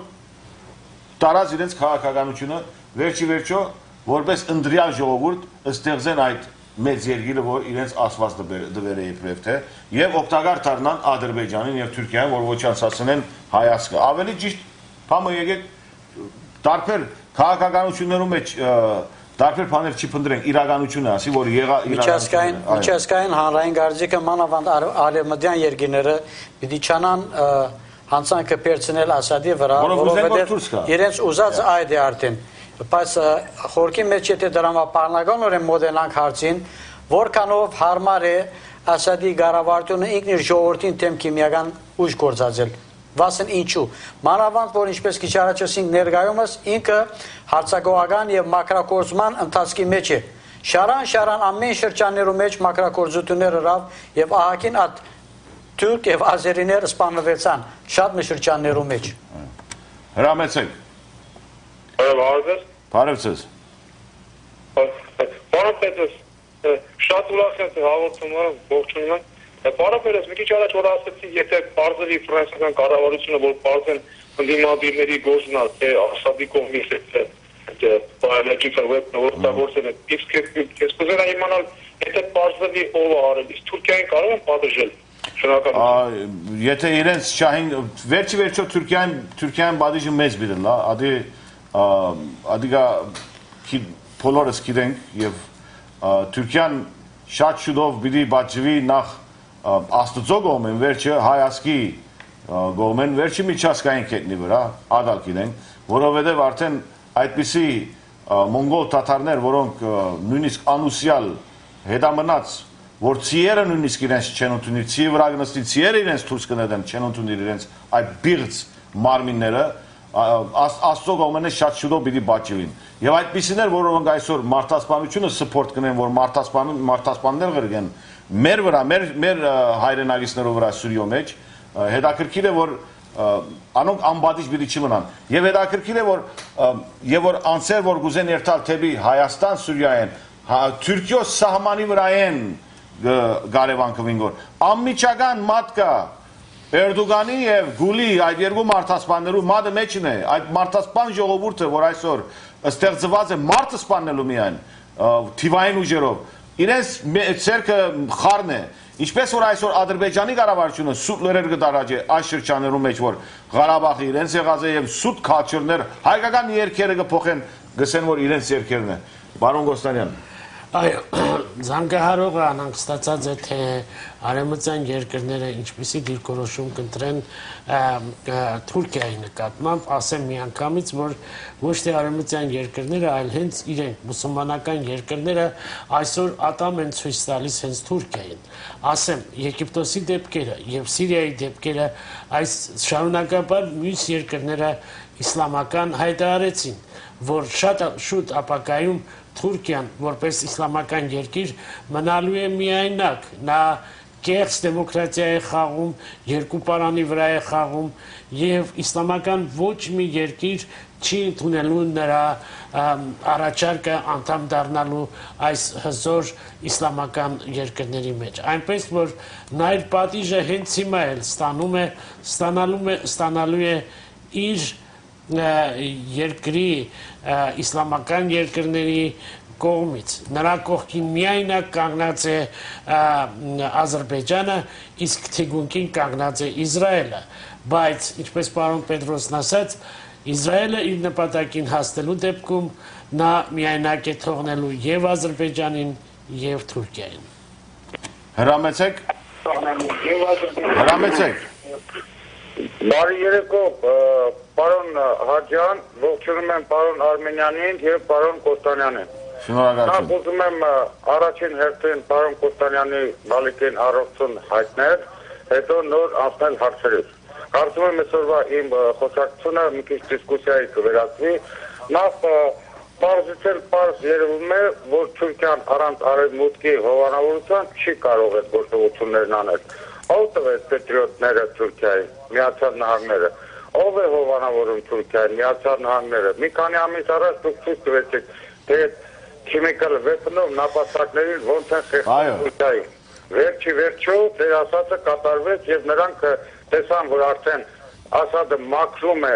տարած իրենց քաղաքականությունը վերջի որպես ընդրյալ ժողովուրդ ստեղծեն այդ մեծ երկիրը, որ իրենց ասված դվեր է իբրև թե, եւ օգտակար դառնան Ադրբեջանին եւ Թուրքիային, որ ոչնչացնեն հայացքը։ Ավելի ճիշտ բամը եկեք տարբեր քաղաքականություններում մեջ տարբեր բաներ չփնտրենք, իրականությունը ասի, որ եղա միջազգային հանրային գարզիկը մանավանդ արևմտյան երկրները պիտի չանան հանցանքը պերցնել Ասադի վրա, որովհետեւ իրենց ուզած այդ է արդեն Բայց խորքի մեջ եթե դրամապարնականորեն մոդելանք հարցին, որքանով հարմար է Ասադի գարավարտությունը ինքն իր ժողովրդին թեմ քիմիական ուժ գործածել։ Վասն ինչու։ Մանավանդ որ ինչպես քիչ առաջ ասինք ներկայումս ինքը հարցակողական եւ մակրակորձման ընթացքի մեջ է։ Շարան ամեն շրջաններում մեջ մակրակորձություններ հրավ եւ ահագին այդ թուրք եւ ազերիներ սպանվեցան շատ մի շրջաններում մեջ։ Հրամեցեք Բարև ձեզ։ Պարոն Պետրոս, շատ ուրախ եմ հաղորդումը ողջունում եմ։ Պարոն Պետրոս, մի քիչ առաջ որ ասացի, եթե բարձրի ֆրանսիական կառավարությունը որ բարձր ընդդիմադիրների գործն է, թե Ասադի կողմից է, biological weapon օգտագործել է, իսկ ես կուզենայի իմանալ, եթե բարձրի ով է արել, իսկ Թուրքիային կարող են պատժել։ Եթե իրենց շահին վերջի Թուրքիան բադիժը մեծ բիդն է, Ադիգա բոլորս գիտենք եւ Թուրքիան շատ շուտով պիտի բացվի նախ Աստծո կողմեն վերջը հայացքի կողմեն վերջի միջազգային կետնի վրա ադալ գիտենք որովհետեւ արդեն այդպիսի մոնգոլ թաթարներ որոնք նույնիսկ անուսյալ հետամնաց որ ցիերը նույնիսկ իրենց չեն ընդունի ցի վրա գնացի ցիերը իրենց դուրս կնետեն չեն ընդունի իրենց այդ բիղծ մարմինները Աստծո կողմեն շատ շուտով պիտի բաճվին։ Եվ այդպիսիներ, որոնք այսօր մարդասպանությունը սփորտ կնեն, որ մարդասպաններ գրգեն մեր վրա, մեր հայրենագիցներով վրա Սուրիո մեջ, հետաքրքիր է, որ անոնք անբադիժ պիտի չմնան։ Եվ հետաքրքիր է, որ անցեր, որ գուզեն երթալ թեպի Հայաստան, Սուրիայեն, Թուրքիո սահմանի վրա են գարևան կվին գոր։ Անմիջական մատկա Էրդողանի եւ Գուլի այդ երկու մարդասպաններու մատը մեջն է, այդ մարդասպան ժողովուրդը, որ այսօր ստեղծված է մարդը սպանելու միայն թիվային ուժերով, իրենց ցերկը խառն է, ինչպես որ այսօր Ադրբեջանի կառավարությունը սուտ լրեր կդարաճի այս շրջաններում մեջ, որ Ղարաբաղի իրենց եղած է եւ սուտ քաչորներ հայկական երկերը կփոխեն, գսեն որ իրենց երկերն է։ Բարոն Գոստանյան։ Այո, զանգահարողը անհանգստացած է, թե արևմտյան երկրները ինչպիսի դիրքորոշում կընտրեն Թուրքիայի նկատմամբ, ասեմ միանգամից, որ ոչ թե արևմտյան երկրները, այլ հենց իրենք մուսուլմանական երկրները այսօր ատամ են ցույց տալիս հենց Թուրքիային։ Ասեմ, Եգիպտոսի դեպքերը եւ Սիրիայի դեպքերը այս շարունակաբար մյուս երկրները իսլամական հայտարարեցին, որ շատ շուտ ապագայում Թուրքիան, որպես իսլամական երկիր, մնալու է միայնակ, նա կեղծ դեմոկրատիա է խաղում, երկու պարանի վրա է խաղում եւ իսլամական ոչ մի երկիր չի ընդունելու նրա առաջարկը անդամ դառնալու այս հզոր իսլամական երկրների մեջ։ Այնպես որ նա իր պատիժը հենց հիմա էլ ստանալու է իր երկրի իսլամական երկրների կողմից, նրա կողքին միայնակ կանգնած է Ադրբեջանը, իսկ թիկունքին կանգնած է Իսրայելը, բայց ինչպես պարոն Պետրոսն ասաց, Իսրայելը իր նպատակին հասնելու դեպքում նա միայնակ է թողնելու եւ Ադրբեջանին եւ Թուրքիային։ Հրամեցեք։ Բարի երեկո, պարոն Հաջյան, ողջունում եմ պարոն Արմենյանին եւ պարոն Կոստանյանին։ Շնորհակալություն։ Նա ուզում եմ առաջին հերթին պարոն Կոստանյանի բալիկին առողջություն հայտնել, հետո նոր անցնել հարցերից։ Կարծում եմ այսօրվա իմ խոսակցությունը մի քիչ դիսկուսիայի կվերածվի։ Նախ պարզիցել պարզ երևում է, որ Թուրքիան առանց արևմուտքի հովանավորության չի կարող այդ գործողություններն անել։ Ով տվեց պետրիոտները Թուրքիային, Միացյալ Նահանգները։ Ով է հովանավորում Թուրքիային, Միացյալ Նահանգները։ Մի քանի ամիս առաջ դուք ցույց տվեցիք, թե քիմիկալ վեփնով նապաստակներին ոնց են խեղդում Թուրքիային։ Վերջո ձեր ասածը կատարվեց եւ նրանք տեսան, որ արդեն Ասադը մաքրում է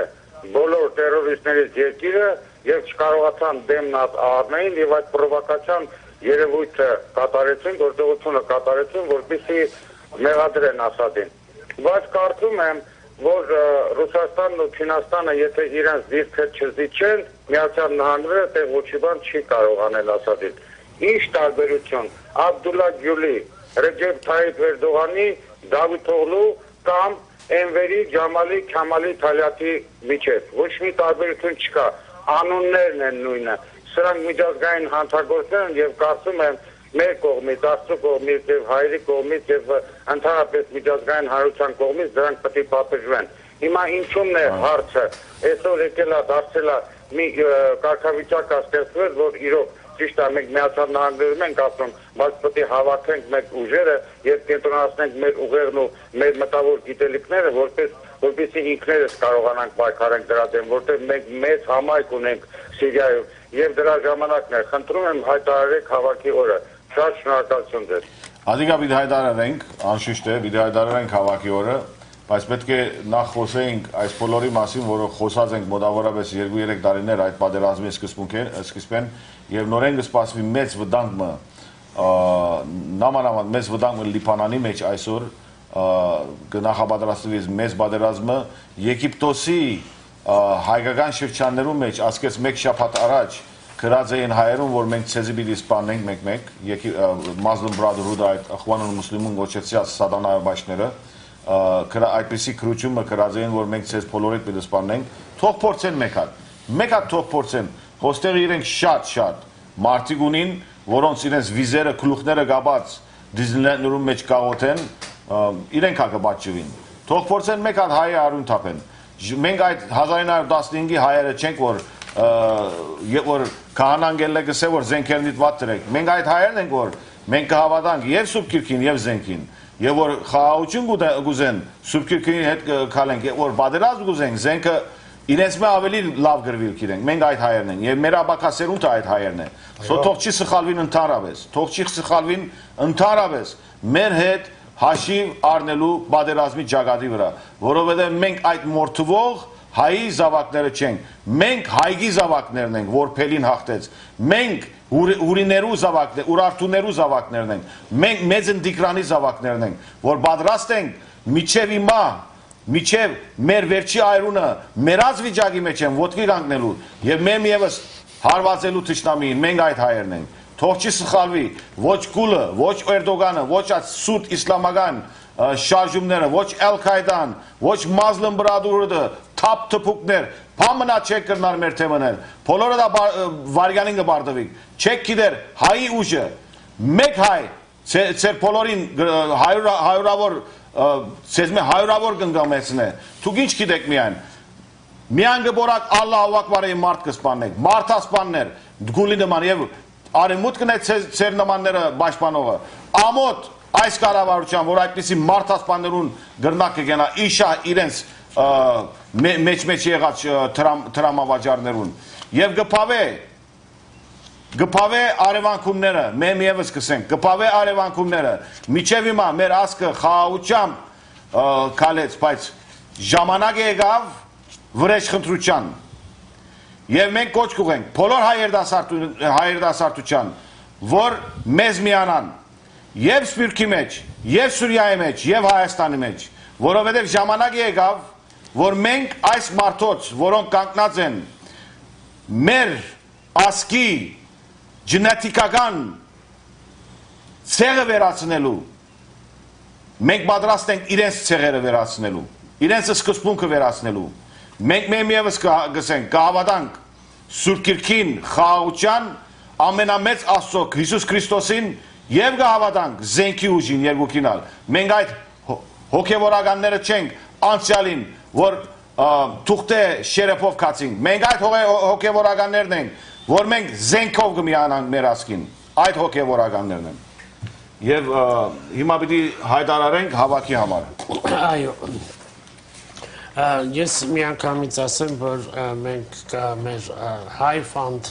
բոլոր տերորիստներից երկիրը եւ չկարողացան դեմն առնեին եւ այդ պրովոկացիան երևույթը կատարեցին, գործողությունը կատարեցին, որպեսզի մեղադրեն Ասադին։ Բայց կարծում եմ, որ Ռուսաստանն ու Չինաստանը, եթե իրենց դիրքը չզիջեն, Միացյալ Նահանգները տեղ ոչի բան չի կարող անել Ասադին։ Ինչ տարբերություն Աբդուլլա Գյուլի, Ռեջեփ Թայիփ Էրդողանի, Դավիթ Օղլու կամ Էնվերի Ջամալի Քամալի Թալյատի միջև։ Ոչ մի տարբերություն չկա, անուններն են նույնը։ Սրանք միջազգային հանցագործներ են եւ կարծում եմ մեր կողմից, Աստծո կողմից եւ հայերի կողմից եւ ընդհանրապես միջազգային հանրության կողմից դրանք պետք է պատժվեն։ Հիմա ինչու՞մն է հարցը։ Այսօր եկել է դարձել է մի կարգավիճակ ստեղծվել, որ իրոք ճիշտ է, մենք Միացյալ Նահանգներում ենք ասում, բայց պետք է հավաքենք մեր ուժերը եւ կենտրոնացնենք մեր ուղերն ու մեր մտավոր գիտելիքները, որպեսզի ինքներս կարողանանք պայքարենք դրա դեմ, որտեղ մենք մեծ համայնք ունենք Սիրիայում եւ դրա ժամանակն է։ Խնդրում եմ հայտարարեք հավաքի օրը։ Շատ շնորհակալություն ձեզ։ Ադիգա պիտի հայտարարենք, անշուշտ է, պիտի հայտարարենք հավաքի օրը, բայց պետք է նախ խոսեինք այս բոլորի մասին, որը խոսած ենք մոտավորապես 2-3 տարիներ այդ պատերազմի սկզբին եւ նորեն կսպասվի մեծ վտանգը, նամանավանդ մեծ վտանգը Լիբանանի մեջ այսօր կնախապատրաստվի մեծ պատերազմը Եգիպտոսի հայկական շրջաններում մեջ ասկես մեկ շաբաթ առաջ գրած էին հայերուն, որ մենք ցեզի պիտի սպանենք մեկ-մեկ, Muslim Brotherhood այդ Ախվանուն մուսլիմուն գոչեցած սատանայի բաշները, այդպիսի քրությունը գրած էին, որ մենք ցեզ բոլորիդ պիտի սպանենք, թող փորձեն մեկ հատ թող փորձեն, հոստեղ իրենք շատ մարդիկ ունին, որոնց իրենց վիզերը, գլուխները գաբած Դիզնիլենդներում մեջ կաղոթեն, իրենք կբաճվին, թող փորձեն մեկ հատ հայը արյուն թափեն։ Մենք այդ 1915-ի հայերը չենք, որ քահանան գելը գսե, որ զենքերն դիտված դրեք։ Մենք այդ հայերն ենք, որ մենք կհավատանք եւ Սուրբ Գիրքին եւ զենքին, եւ որ խաղաղություն գուզեն Սուրբ Գիրքին հետ կալենք, որ պատերազմ գուզենք, զենքը իրենց մե ավելի լավ գրվիլ կիրենք։ Մենք այդ հայերն ենք եւ մեր աբակասերունը այդ հայերն է։ Թող չի սխալվին ընդհանրապես, թող չի սխալվին ընդհանրապես։ Մեր հետ հաշիվ առնելու պատերազմի ճակատի վրա, որովհետև մենք այդ մորթվող հայի զավակները չենք, մենք հայգի զավակներն ենք, որ փելին հաղթեց, մենք ուրիներու զավակներ, ուրարտուներու զավակներն ենք, մենք մեծ ընդիկրանի զավակներն ենք, որ պատրաստ ենք միջև հիմա, միջև մեր վերջի այրունը մերած վիճակի մեջ են ոտքի կանգնելու եւ մեմ եւս հարվածելու թշնամին, մենք այդ հայերն ենք, թող չի սխալվի, ոչ Գուլը, ոչ Էրդողանը, ոչ այդ սուտ իսլամական շարժումները, ոչ Al-Qaeda-ն, ոչ Muslim Brotherhood-ը, թափ թփուկներ, փամնա չեք կրնար մեր թեմաներ, բոլորը դա վարյանին կբարդվիկ, չեք գիտեր հայի ուժը, մեկ հայ, ծեր բոլորին հայրավոր, ծեզմե հայրավոր կնգամեցն է, թուք ինչ գիտեք միայն գբորակ Ալլահու ակբարի մարդ կսպանեք, մարդասպաններ, գուլի նման և արեմուտքն է ծեր նմանները բաշպանողը, ամոտ այս կառավարության, որ այդպիսի մարդասպաններուն գրնակ կգենա իշա իրենց մեջ եղած տրամավաճառներուն եւ գփավե արևանքումները մեմ եւս կսենք գփավե արևանքումները միջև հիմա մեր ասկը խաղաղությամբ քալեց բայց ժամանակ եկավ վրեժ խնդրության եւ մենք կոչ կուղենք բոլոր հայերդասարտության որ մեզ միանան եւ Սփյուռքի մեջ, եւ Սուրիայի մեջ, եւ Հայաստանի մեջ, որովհետեւ ժամանակ եկավ, որ մենք այս մարդոց, որոնք կանգնած են մեր ասկի գենետիկական ցեղը վերացնելու, մենք պատրաստ ենք իրենց ցեղերը վերացնելու, իրենց սկզբունքը վերացնելու, մենք մեմիևս կգսենք, կհավատանք Սուրբ Գիրքին, խաղաղության ամենամեծ Աստծո Հիսուս Քրիստոսին Եվ կհավատանք զենքի ուժին երկուքինալ, մենք այդ հոգևորականները չենք անցյալին, որ թուղթե շերեփով կացինք, մենք այդ հոգևորականներն ենք, որ մենք զենքով կմիանանք մեր ասկին, այդ հոգևորականներն են, և հիմա պիտի հայտարարենք հավաքի համար։ Այո, ես միանգամից ասեմ, որ մենք մեր հայ ֆանդ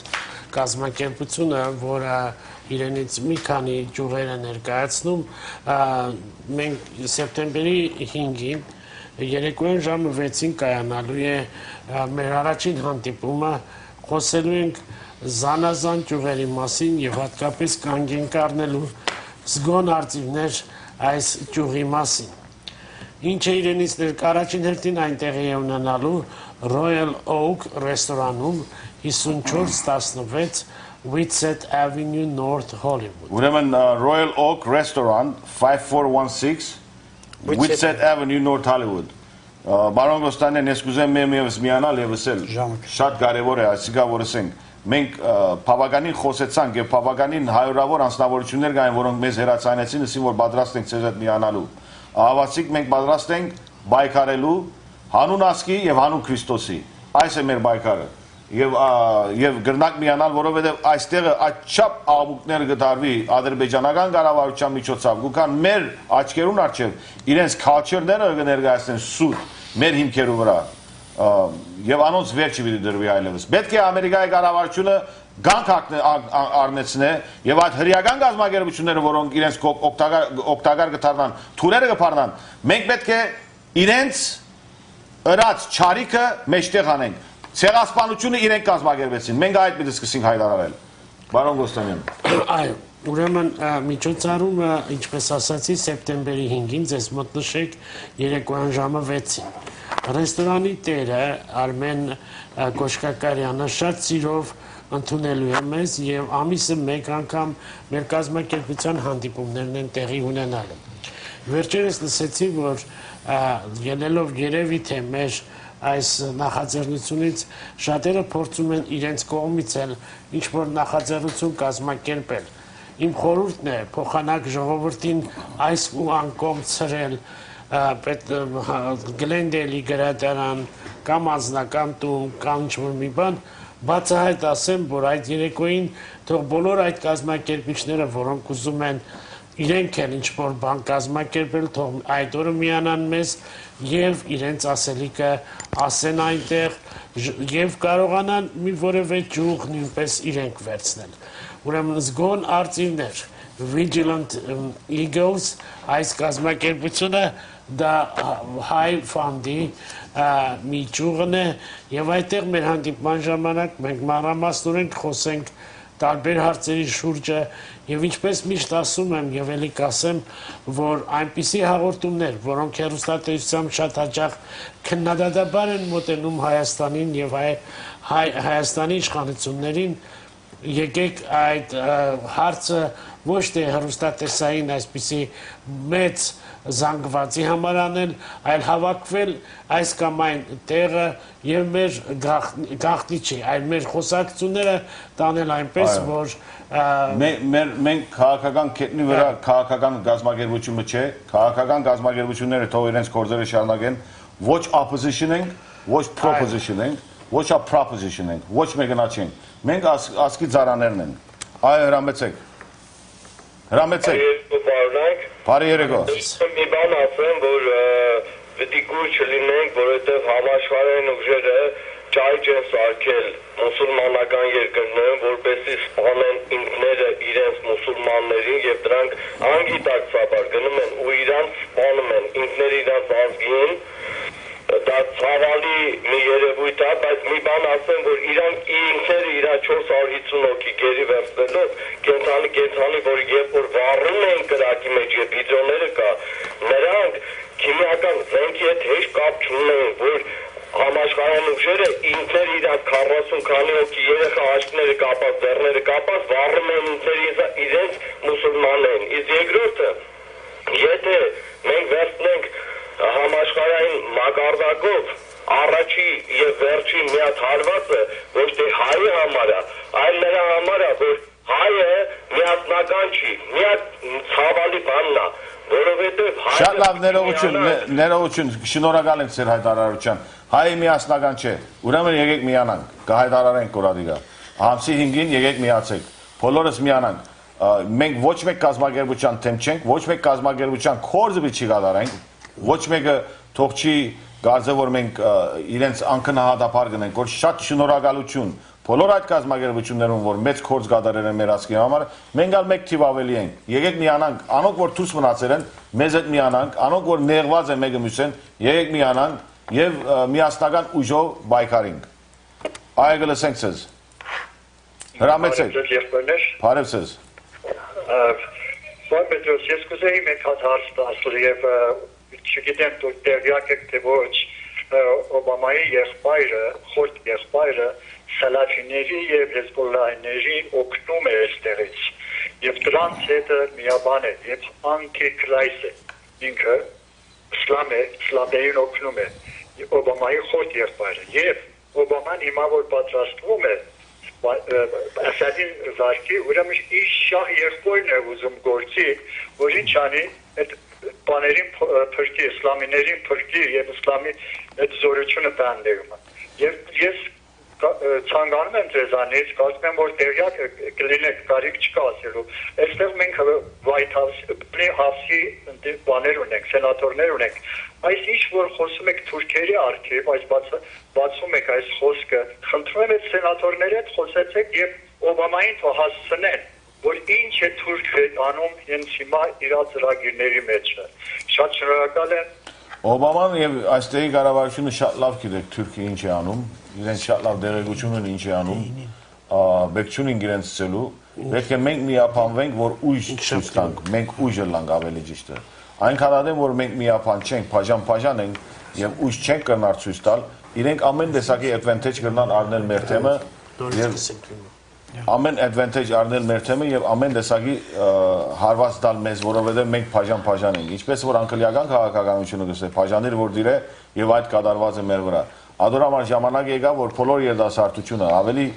կազմակերպությունը, որը իրենից մի քանի ջուրեր է ներկայացնում, մենք սեպտեմբերի 5-ին երեկոյան ժամը 6-ին կայանալու է մեր առաջին հանդիպումը, խոսելու ենք զանազան ջուրերի մասին և հատկապես կանգ ենք առնելու զգոն արծիվներ այս ջուրի մասին։ Ինչ է իրենից առաջին հերթին այնտեղ է ունենալու Royal Oak ռեստորանում 5416 Whitsett Avenue North Hollywood. Ուրեմն Royal Oak Restaurant 5416 Whitsett Avenue North Hollywood. Բարոն Գոստանյան, ես կուզեմ մեմիևս միանալ և ասել, շատ կարևոր է, այսիկա որ ասենք, մենք բավականին խոսեցանք և բավականին հայորավոր անձնավորություններ կային, որոնք մեզ հեռացանեցին, ասին, որ պատրաստ ենք ձեզ հետ միանալու։ Ահավասիկ մենք պատրաստ ենք բայկարելու հանուն ասկի և հանուն Քրիստոսի։ Այս է մեր բայկարը։ Եվ գրնակ միանալ, որովհետև այստեղը այդ չափ աղմուկներ կդարվի ադրբեջանական կառավարության միջոցով, գուքան մեր աչքերուն առջև իրենց քալչերները կներկայացնեն սուտ մեր հիմքերու վրա եւ անոնց վերջը պիտի դրվի այլևս։ Պետք է Ամերիկայի կառավարությունը գանք առնեցնե եւ այդ հրեական գազམ་ագերբությունները, որոնք իրենց օգտակար կդառնան, թուրերը կփառնան, մենք պետք է իրենց ըրած չարիքը մեջտեղ անենք։ Ցեղասպանությունը իրենք կազմակերպեցին, մենք այդ պիտի սկսենք հայտարարել։ Բարոն Գոստանյան։ Այո, ուրեմն միջոցառումը, ինչպես ասացի, սեպտեմբերի 5-ին ձեզ մոտ նշեք երեկոյան ժամը 6-ին։ Ռեստորանի տերը Արմեն Կոշկակարյանը շատ սիրով ընդունելու է մեզ եւ ամիսը մեկ անգամ մեր կազմակերպության հանդիպումներն են տեղի ունենալու։ Վերջերս լսեցի, որ ելնելով երևի թե մեր այս նախաձեռնությունից շատերը փորձում են իրենց կողմից էլ ինչ-որ նախաձեռնություն կազմակերպել։ Իմ խորհուրդն է փոխանակ ժողովրդին այս ու անկողմ ցրել Գլենդեյլի գրադարան կամ անձնական տուն կամ ինչ-որ մի բան, բացահայտ ասեմ, որ այդ երեկոյին թող բոլոր այդ կազմակերպիչները, որոնք ուզում են իրենք են ինչ-որ բան կազմակերպել, թող այդ օրը միանան մեզ և իրենց ասելիքը ասեն այնտեղ և կարողանան մի որևէ ջուղ նույնպես իրենք վերցնել։ Ուրեմն զգոն արծիվներ, Vigilant Eagles, այս կազմակերպությունը դա հայ ֆանդի միջուղն է եւ այդտեղ մեր հանդիպման ժամանակ մենք մանրամասնորեն խոսենք տարբեր հարցերի շուրջը եւ ինչպես միշտ ասում եմ եւ ելի կասեմ, որ այնպիսի հաղորդումներ, որոնք հեռուստատեսությամբ շատ հաճախ քննադատաբար են մոտենում Հայաստանին եւ Հայաստանի իշխանություններին, եկեք այդ հարցը ոչ թե հեռուստատեսային այսպիսի մեծ զանգվածի համար անել, այլ հավաքվել այս կամ այն տեղը եւ մեր գաղտնի չի, այլ մեր խոսակցությունները տանել այնպես, որ մենք քաղաքական կետնի վրա քաղաքական գազམ་ագերբությունը չէ, քաղաքական գազམ་ագերբությունները թող իրենց գործերը շարունակեն, ոչ opposition ենք, ոչ proposition ենք, ոչ proposition ենք, ոչ մեկնա չենք, մենք ասկի ծարաներն ենք, այո հրամեցեք, բարի երեկո։ Մի բան ասեմ, որ պետք է չլինենք, որովհետև համաշխարհային ուժերը ճայճ են սարքել մուսուլմանական երկրներում, որպեսզի սպանեն ինքները իրենց մուսուլմաններին եւ դրանք անգիտակցաբար գնում են ու իրանց սպանում են, ինքները իրանց ազգին, դա ցավալի մի երևույթ է, բայց մի բան ասեմ, որ իրանք ինքները իր 450 հոգի գերի վերցնելով կենցանի, որ երբ որ վառում էին կրակի մեջ եւ վիդեոները կա, նրանք քիմիական զենքի հետ հեշտ կապ չունեն, որ համաշխարհային ուժերը ինքները իրանք 40 քանի հոգի երեխա աչքները կապած, ձեռները կապած վառում են ինքները իրենց մուսուլմաններին։ Իսկ երկրորդը, եթե մենք վերցնենք համաշխարհային մակարդակով առաջի եւ վերջի մի հատ հարվածը ոչ թե հայի համար է, այլ նրա համար է, որ հայը միասնական չի, մի հատ ցավալի բանն է, որովհետեւ Շատ լավ ներողություն, շնորհակալ ենք ձեր հայտարարության։ Հայը միասնական չէ, ուրեմն եկեք միանանք, կհայտարարենք կորադիգա։ Ամսի 5-ին եկեք միացեք, բոլորս միանանք։ Մենք ոչ մեկ կազմակերպության թեմ չենք, ոչ մեկ կազմակերպության կորձը չի կատարենք, ոչ մեկը թող չի կարծե որ մենք իրենց անքնահատապար գնենք, որ շատ շնորհակալություն բոլոր այդ կազմակերպություններում, որ մեծ կորձ կատարել են մեր ազգի համար, մենք ալ մեկ թիվ ավելի ենք։ Եկեք միանանք, անոնք որ դուրս մնացել են, մեզ հետ միանանք, անոնք որ նեղված են մեկը մյուսին, եկեք միանանք եւ միասնական ուժով պայքարենք։ Այ գլսենք ցեզ։ Հրամեցեք։ Բարև ձեզ։ Պարոն Պետրոս, ես կուզեի մեկ հատ հարց տալ եւ չգիտեմ դուք տեղյակ եք թե ոչ Օբամայի եղբայրը, խորտ եղբայրը սալաֆիների եւ հեզբոլլահիների օգնում է այստեղից եւ դրանց հետ միաբան է եւ անտիկրայս է ինքը իսլամային օգնում է Օբամայի խորտ եղբայրը եւ Օբաման հիմա որ պատրաստվում է Ասադին զարկի ուրեմն իր շահ եղբայրն է ուզում գործի որ ինչ անի այդ բաներին փրկի, իսլամիներին փրկի եւ իսլամի այդ զորությունը բանդերում։ Եվ ես ցանկանում եմ ձեզանից, կարծում եմ որ տեղյակ կլինեք, կարիք չկա ասելու։ Այստեղ մենք White House-ի բաներ ունենք, սենատորներ ունենք։ Այս ինչ որ խոսում եք թուրքերի արքիվ, այս բացում եք այս խոսքը, խնդրում եմ այդ սենատորների հետ խոսեցեք եւ Օբամային հասցնեն որ ինչ է Թուրքիը անում հենց հիմա իր ծրագիրների մեջ է։ Շատ շնորհակալ եմ։ Օբաման եւ այստեղի կառավարությունը շատ լավ գիտեք Թուրքիա ինչ է անում, իրենց շատ լավ դերակցություն են ինչ է անում, բեկչունին իրենց ցելու, պետք է մենք միապանվենք, որ ուժ ցույց տանք, մենք ուժը լանք ավելի ճիշտ է։ Այնքան ադեմ որ մենք միապան չենք, բաժան ենք եւ ուժ չենք կրնար ցույց տալ, իրենք ամեն տեսակի advantage կրնան առնել մեր թեմը եւ ամեն advantage առնել մեր թեմը եւ ամեն տեսակի հարված տալ մեզ, որովհետեւ մենք բաժան ենք։ Ինչպես որ անգլիական քաղաքականությունը գսե բաժաներ որ դիրե եւ այդ կատարված է մեր վրա։ Ադորամար ժամանակ եկա որ բոլոր երդասարտությունը ավելի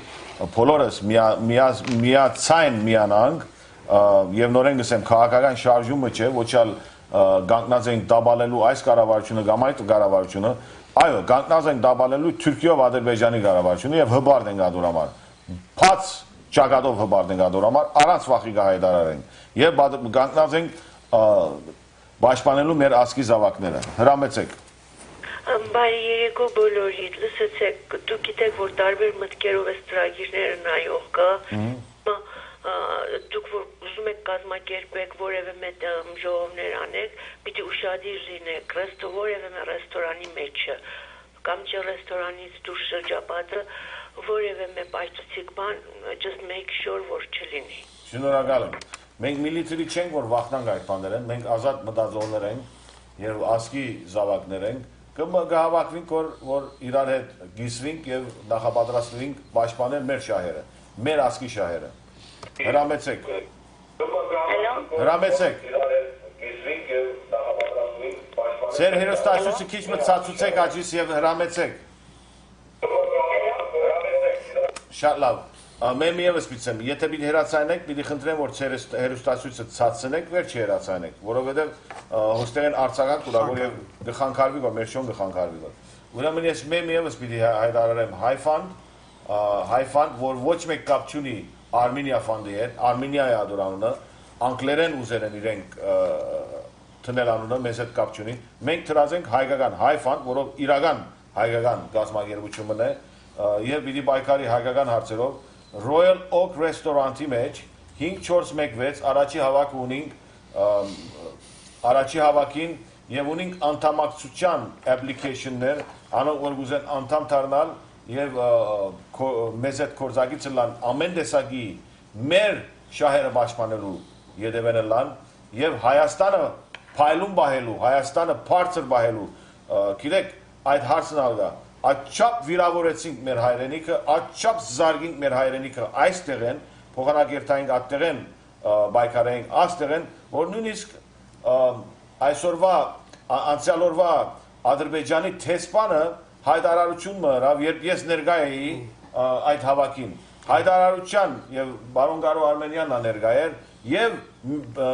բոլորս միացայն միանանք եւ նորեն գսեմ քաղաքական շարժումը չէ, ոչ էլ գանտնած ենք դաբալելու այս կառավարությունը կամ այդ կառավարությունը, այո, գանտնած ենք դաբալելու Թուրքիայով Ադրբեջանի կառավարությունը եւ հբարդ ենք ադորամար։ Փած ճակատով հբարդ ենք ադորամար, առանց վախի կհայտարարենք եւ գանտնած ենք պաշտպանելու մեր ազգի զավակները։ Հրամեցեք։ Բարի երեկո բոլորիդ, լսեցեք, դուք գիտեք, որ տարբեր մտքերով այս ծրագիրները նայող կա, դուք որ ուզում եք կազմակերպեք որևէ մեծ ժողովներ անեք, պիտի ուշադիր լինեք, որևէ ռեստորանի մեջը կամ չէ ռեստորանից դուրս շրջապատը որևէ մի պայթուցիկ բան, just make sure որ չլինի։ Շնորհակալ եմ։ Մենք միլիտարի չենք, որ վախնանք այդ բաներեն, մենք ազատ մտածողներ ենք եւ ասկի զավակներ ենք, կհավաքվենք, որ իրար հետ գիսվենք եւ նախապատրաստվենք պաշտպանել մեր շահերը, մեր ասկի շահերը։ Հրամեցեք։ Հրամեցեք։ Ձեր հերոստացույցը քիչ մտածուցեք աճիս եւ հրամեցեք։ Շատ լավ։ Մենք միևս պիտեմ, եթե պիտի հերացանենք, պիտի խնդրեմ, որ ձեր հերոստացույցը ցածնեք, վերջ հերացանեք, որովհետեւ հոստեղեն արձագանք ուրա, որ եւ գխանքարվի, որ մեր շոն գխանքարվի, որ։ Ուրեմն ես մենք միևս պիտի հայտարարեմ High Fund, որ ոչ մեկ կապ չունի Armenia Fund-ի հետ, Armenia-ի ադորանունը, անգլերեն ուզերեն իրենք թնել անունը մեզ հետ կապ չունի։ Մենք դրած ենք հայկական High Fund, որով իրական հայկական գազམ་ագերբությունն է, եւ պիտի բայկարի հայկական հարցերով Royal Oak Restaurant-ի մեջ 5416 առաջի հավաք ունենք առաջի հավաքին եւ ունենք անդամակցության application-ներ, անոնք որ գուզեն անդամ դառնալ եւ մեզ հետ կորզակից լան ամեն տեսակի մեր շահերը պաշտպանելու յետևեն լան եւ Հայաստանը փայլուն բահելու, Հայաստանը բարձր բահելու, գիտեք այդ հարցն ալգա, այդչափ վիրավորեցինք մեր հայրենիքը, այդչափ զարգինք մեր հայրենիքը այստեղ են, փոխանակերտային այդտեղ են բայկարային այստեղ են, որ նույնիսկ այսօրվա անցյալ օրվա Ադրբեջանի տեսփանը հայտարարություն մրավ, երբ ես ներկա էի այդ հավաքին, հայտարարության եւ բարոն Գարո Արմենյանն ներկա էր եւ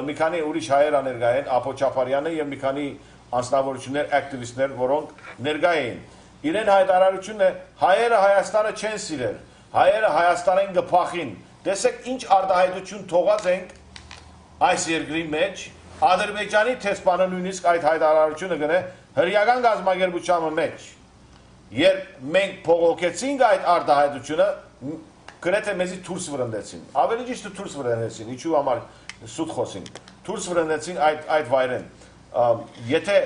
մի քանի ուրիշ հայեր ներկա են, Ապո Չապարյանը եւ մի քանի անձնավորություններ, ակտիվիստներ, որոնք ներկա էին։ Իրեն հայտարարությունն է հայերը Հայաստանը չեն սիրել, հայերը Հայաստանին գփախին։ Տեսեք ինչ արտահայտություն թողած ենք այս երկրի մեջ, Ադրբեջանի տեսփանը նույնիսկ այդ հայտարարությունը գնե հրեական գազམ་ագերբության մեջ։ Երբ մենք փողոքեցինք այդ արտահայտությունը, գրեթե մեզի դուրս վրընդեցին։ Ավելի ճիշտ դուրս վրընդեցին, ինչու համար սուտ խոսին։ Դուրս վրընդեցին այդ վայրեն։ Եթե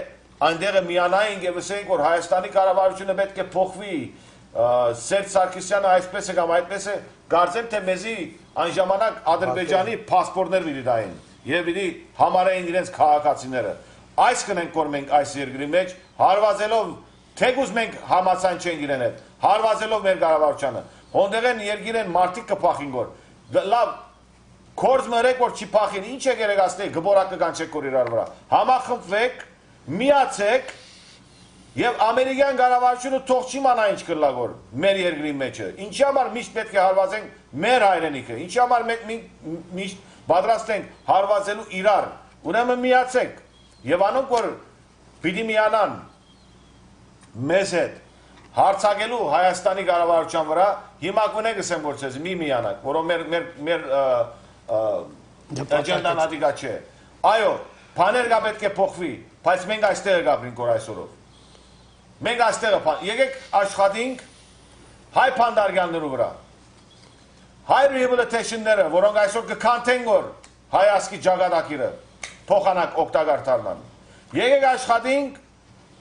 այնտեղը միանայինք եւ ասենք, որ Հայաստանի կառավարությունը պետք է փոխվի, Սերժ Սարգսյանը այսպես է կամ այդպես է, կարծեմ թե մեզի այն ժամանակ Ադրբեջանի паспортներ պիտի տային եւ պիտի համարեին իրենց քաղաքացիները։ Այս կնենք որ մենք այս երկրի մեջ հարվածելով թեկուզ մենք համացան չենք իրեն հետ, հարվածելով մեր կառավարությանը։ Հոնդեղեն երկիրեն մարդիկ կփախին որ։ Լավ կորձ մերեք որ չի փախին, ինչ է գերեգացնի գբորակը կանչեք որ իրար վրա։ Համախմբվեք, միացեք եւ ամերիկյան կառավարությունը թող չի մանա ինչ կլագոր մեր երկրի մեջը։ Ինչի համար միշտ պետք է հարվածենք մեր հայրենիքը, ինչի համար մենք միշտ պատրաստ ենք հարվածելու իրար։ Ուրեմն միացեք եւ անոնք որ պիտի միանան մեզ հետ հարցակելու Հայաստանի կառավարության վրա, հիմա կունեք ասեմ որ ցեզ մի միանաք, որով մեր աջանդան ադիգա չէ։ Այո, բաներ կա պետք է փոխվի, բայց մենք այստեղ գաբրինք որ այսօրով։ Մենք այստեղ եկեք աշխատենք հայ փանդարգյաններու վրա։ Հայ rehabilitation-ները, որոնք այսօր կքանթեն որ հայ ասկի ջագադակիրը փոխանակ օգտակար դառնան։ Եկեք աշխատենք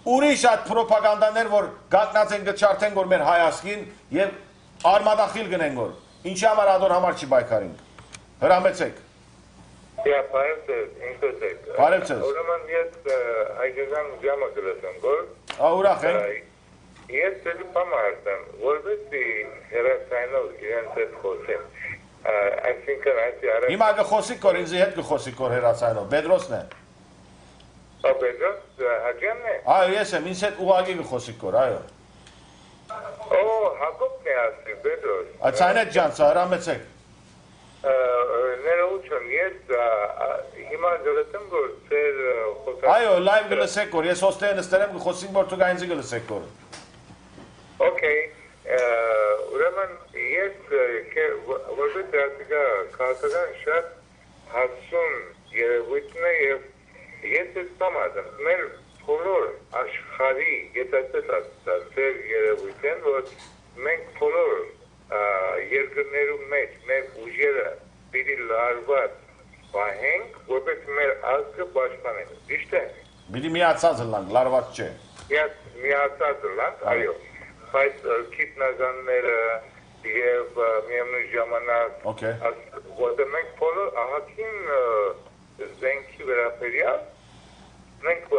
ուրիշ այդ պրոպագանդաներ, որ գակնած են գճարթեն որ մեր հայ ասկին եւ արմադախիլ գնեն որ։ Ինչի համար ադոր համար չի բայկարինք։ Հրամեցեք։ Բարև ձեզ։ Ուրեմն ես հայկական ժամը գլսեմ որ ուրախ եմ։ Ես դեպի պամարտեմ, որովհետեւ հերացանով իրենց հետ խոսեմ։ Այսինքն այս արը Հիմա գխոսիկ որ ինձ հետ գխոսիկ որ հերացանով, Պետրոսն է։ Պետրոս Հաջյանն է։ Այո, ես եմ, ինձ հետ ուղղակի գխոսիկ որ, այո։ Հակոբն է ասի, Պետրոս։ Այցանետ ջան, հրամեցեք։ Ներողություն, ես հիմա գլսեմ որ ծեր խոսակ։ Այո, լայվ գլսեք որ, ես հոստեղ նստերեմ գխոսիկ որ դուք այնձի գլսեք որ։ Okay, ուրեմն ես որպես դասիկա քաղաքական շատ հասուն երևույթն է եւ ես ստամադեմ մեր բոլոր աշխարհի գետացած ծեր երևույթն որ մենք բոլոր երկրներում մեջ մեր ուժերը պիտի լարված պահենք, որպես մեր ազգը պաշտպանենք, ճիշտ է։ Պիտի միացած լանք, լարված չէ։ Միացած լանք, այո, բայց գիտնականները եւ միևնույն ժամանակ որտեղ մենք բոլոր ահագին զենքի վերաբերյալ մենք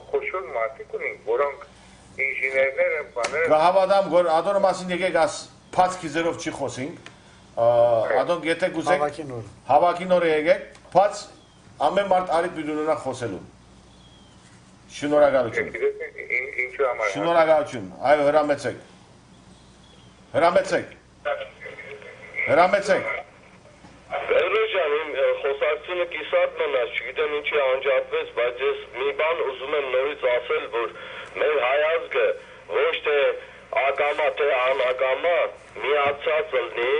խոշոր մարդիկ ունենք, որոնք ինժեներներ են, բաներ։ Կհավատամ, որ ադոնը մասին եկեք աս փածքի ձերով չի խոսենք, ադոնք եթե կուզեք հավաքին օրը եկեք, փած ամեն մարդ արիտ պիտի ունենա խոսելու։ Շնորհակալություն։ Շնորհակալություն, այո հրամեցեք։ Հրամեցեք։ Հրամեցեք։ Էրոջան, իմ խոսակցությունը կիսատ մնաց, չգիտեմ ինչի անջատվեց, բայց ես մի բան ուզում եմ նորից ասել, որ մեր հայազգը ոչ թե ակամա, թե անակամա միացած լինի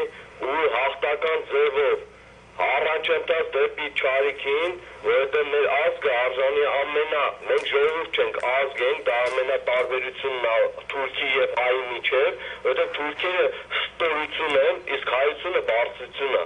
ու հաղթական ձևով առաջընթաց դեպի չարիքին, որովհետև մեր ազգը արժանի մենք ժողովուրդ չենք, ազգ ենք, դա ամենատարբերությունն է Թուրքի եւ հայի միջև, որովհետև թուրքերը ստորություն են, իսկ հայությունը բարձրություն է։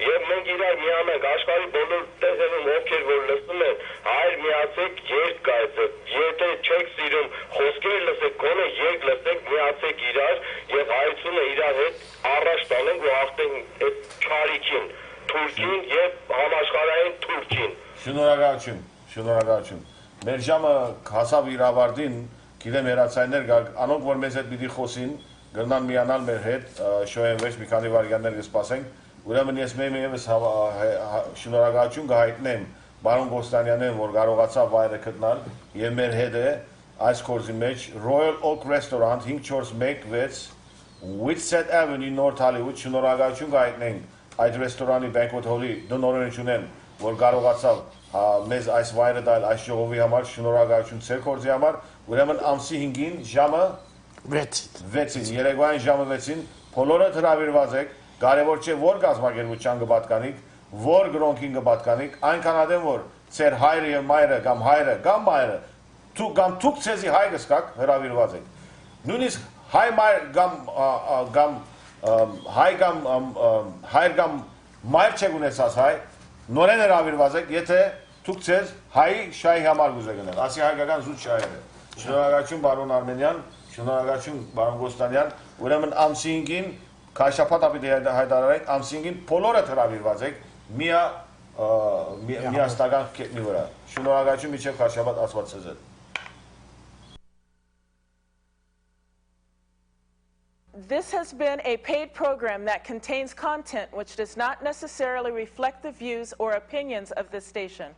Եվ մենք իրար միանանք, աշխարհի բոլոր տեղերում ովքեր որ լսում են, հայր միացեք, երկ կայացեք, եթե չեք սիրում խոսքեր լսեք, գոնե երկ լսեք, միացեք իրար եւ հայությունը իրար հետ առաջ տանենք ու հաղթենք այդ չարիքին, Թուրքին եւ համաշխարհային Թուրքին։ Շնորհակալություն, շնորհակալություն։ Մեր ժամը հասավ իր ավարտին, գիտեմ հերացայիններ գալ, անոնք որ մեզ հետ պիտի խոսին, գնան միանալ մեր հետ, շոյեն վեճ մի քանի վայրկյաններ կսպասենք։ Ուրեմն ես մեկ եւս շնորհակալություն կհայտնեմ բարոն Գոստանյանին, որ կարողացավ վայրը գտնել եւ մեր հետ է այս կորզի մեջ Royal Oak Restaurant 541 Whitsett Avenue North Hollywood շնորհակալություն կհայտնենք այդ ռեստորանի banquet hall-ի դնորոշությունն, որ կարողացավ մեզ այս վայրը տալ այս ժողովի համար, շնորհակալություն ձեր կորզի համար։ Ուրեմն ամսի 5-ին ժամը 6-ին, երեկոյան ժամը 6-ին բոլորը հրավիրված եք, կարևոր չէ որ գազམ་ակերպության կպատկանիք, որ գրոնքին կպատկանիք, այնքան ադեմ որ ձեր հայրը եւ մայրը կամ հայրը կամ մայրը դուք ցեզի հայ կսկաք հրավիրված եք։ Նույնիսկ հայ մայր կամ հայր կամ մայր չեք ունեցած հայ, նորեն հրավիրված եք, եթե դուք ձեզ հայի շահի համար կուզեք գնել, ասի հայկական զուտ շահերը։ Շնորհակալություն բարոն Արմենյան, շնորհակալություն բարոն Գոստանյան, ուրեմն ամսի 5-ին քաշապատ ապի հայտարարենք, ամսի 5-ին բոլորը հրավիրված եք միաստական կետնի վրա։ Շնորհակալություն մինչև քաշապատ ասված ցեզ։ This has been a paid program that contains content which does not necessarily reflect the views or opinions of this station.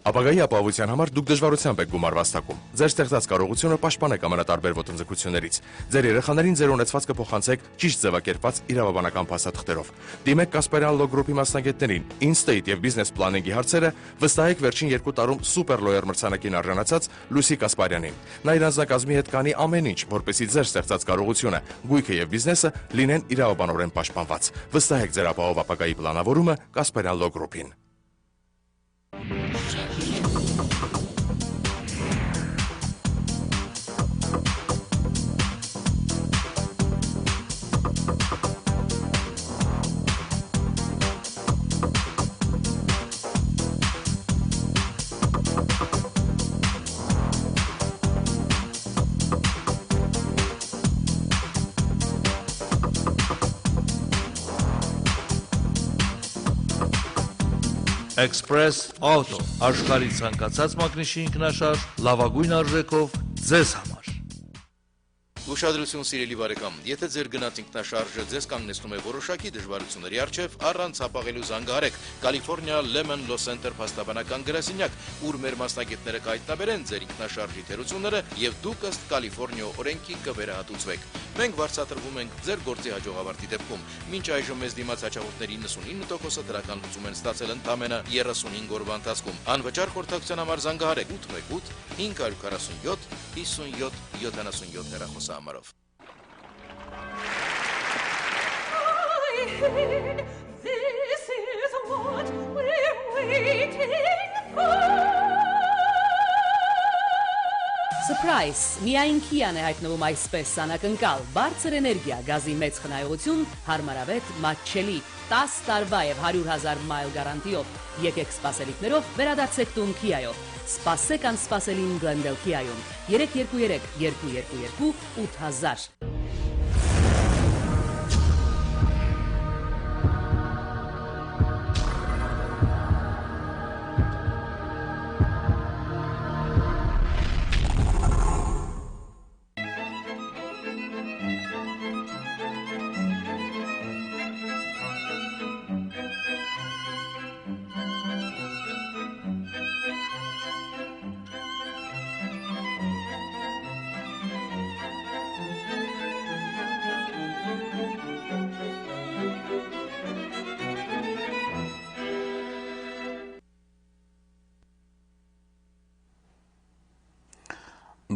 Ապագայի ապահովության համար դուք դժվարությամբ եք գումար վաստակում։ Ձեր ստեղծած կարողությունը պաշտպանեք ամենատարբեր ոտնձգություններից։ Ձեր երեխաներին ձեր ունեցվածքը փոխանցեք ճիշտ ձևակերպված իրավաբանական փաստաթղթերով։ Դիմեք Կասպարյան Law Group-ի մասնագետներին, In-State եւ Business Planning-ի հարցերը վստահեք վերջին 2 տարում Super Lawyer մրցանակին արժանացած Լուսի Կասպարյանին։ Նա իր անձնակազմի հետ կանի ամեն ինչ, որպեսզի ձեր ստեղծած կարողությունը, գույքը եւ բիզնեսը լինեն իրավաբանորեն պաշտպանված։ Վստահեք ձեր ապահով ապագայի պլանավորումը Կասպարյան Law Group-ին։ Express Auto, աշխարհի ցանկացած մակնիշի ինքնաշարժ, լավագույն արժեքով ձեզ համար։ Ուշադրություն սիրելի բարեկամ, եթե ձեր գնած ինքնաշարժը ձեզ կանգնեցնում է որոշակի դժվարությունների առջև, առանց հապաղելու զանգահարեք California Lemon Law Center փաստաբանական գրասենյակ, ուր մեր մասնագետները կհայտնաբերեն ձեր ինքնաշարժի թերությունները եւ դուք ըստ Կալիֆոռնիա օրենքի կվերահատուցվեք։ Մենք վարձատրվում ենք ձեր գործի հաջող ավարտի դեպքում։ Մինչ այժմ մեզ դիմաց հաճախորդների 99% դրական լուծում են ստացել ընդամենը 35 օրվա ընթացքում։ Անվճար խորհրդակցության համար զանգահարեք 818 547 57 77 հեռախոսահամարով։ This is what Surprise, միայն Kia-ն է հայտնվում այսպես անակնկալ, բարձր էներգիա, գազի մեծ խնայողություն, հարմարավետ, մատչելի, 10 տարվա եւ 100,000 մայլ գարանտիով։ Եկեք սպասելիքներով վերադարձեք տուն Kia-ով։ Սպասեք անսպասելին Glendale Kia-ում։ 323 222 8000։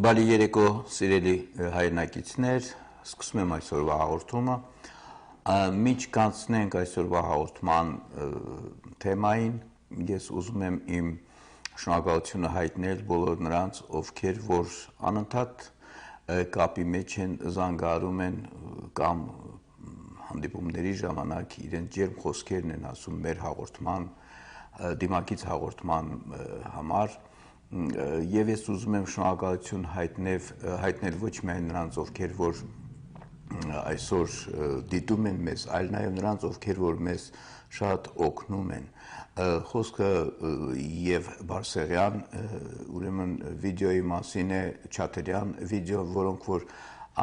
Բալի երեկո սիրելի հայրենակիցներ, սկսում եմ այսօրվա հաղորդումը, միջ կանցնենք այսօրվա հաղորդման թեմային, ես ուզում եմ իմ շնորհակալությունը հայտնել բոլոր նրանց, ովքեր որ անընդհատ կապի մեջ են, զանգահարում են կամ հանդիպումների ժամանակ իրենց ջերմ խոսքերն են ասում մեր հաղորդման, դիմակից հաղորդման համար, եւ ես ուզում եմ շնորհակալություն հայտնել ոչ միայն նրանց, ովքեր որ այսօր դիտում են մեզ, այլ նաեւ նրանց, ովքեր որ մեզ շատ օգնում են։ Խոսքը եւ Բարսեղյան, ուրեմն վիդեոյի մասին է, չաթերյան վիդեո, որոնք որ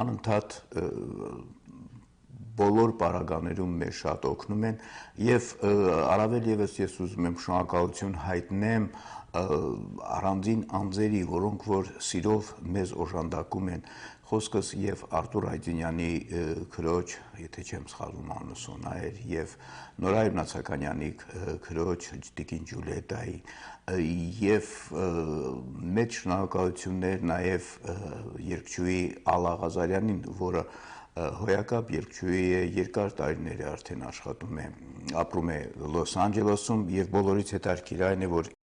անընդհատ բոլոր պարագաներում մեզ շատ օգնում են եւ առավել եւս ես ուզում եմ շնորհակալություն հայտնեմ առանձին անձերի, որոնք որ սիրով մեզ օժանդակում են, խոսքս եւ Արտուր Այդինյանի քրոջ, եթե չեմ սխալվում անունը էր, եւ Նորայր Նացականյանի քրոջ Տիկին Ջուլիետայի եւ մեծ շնորհակալություններ նաեւ երգչուհի Ալա Ղազարյանին, որը հոյակապ երգչուհի է, երկար տարիներ է արդեն աշխատում է, ապրում է Լոս Անջելեսում եւ բոլորից հետաքրքիր այն է, որ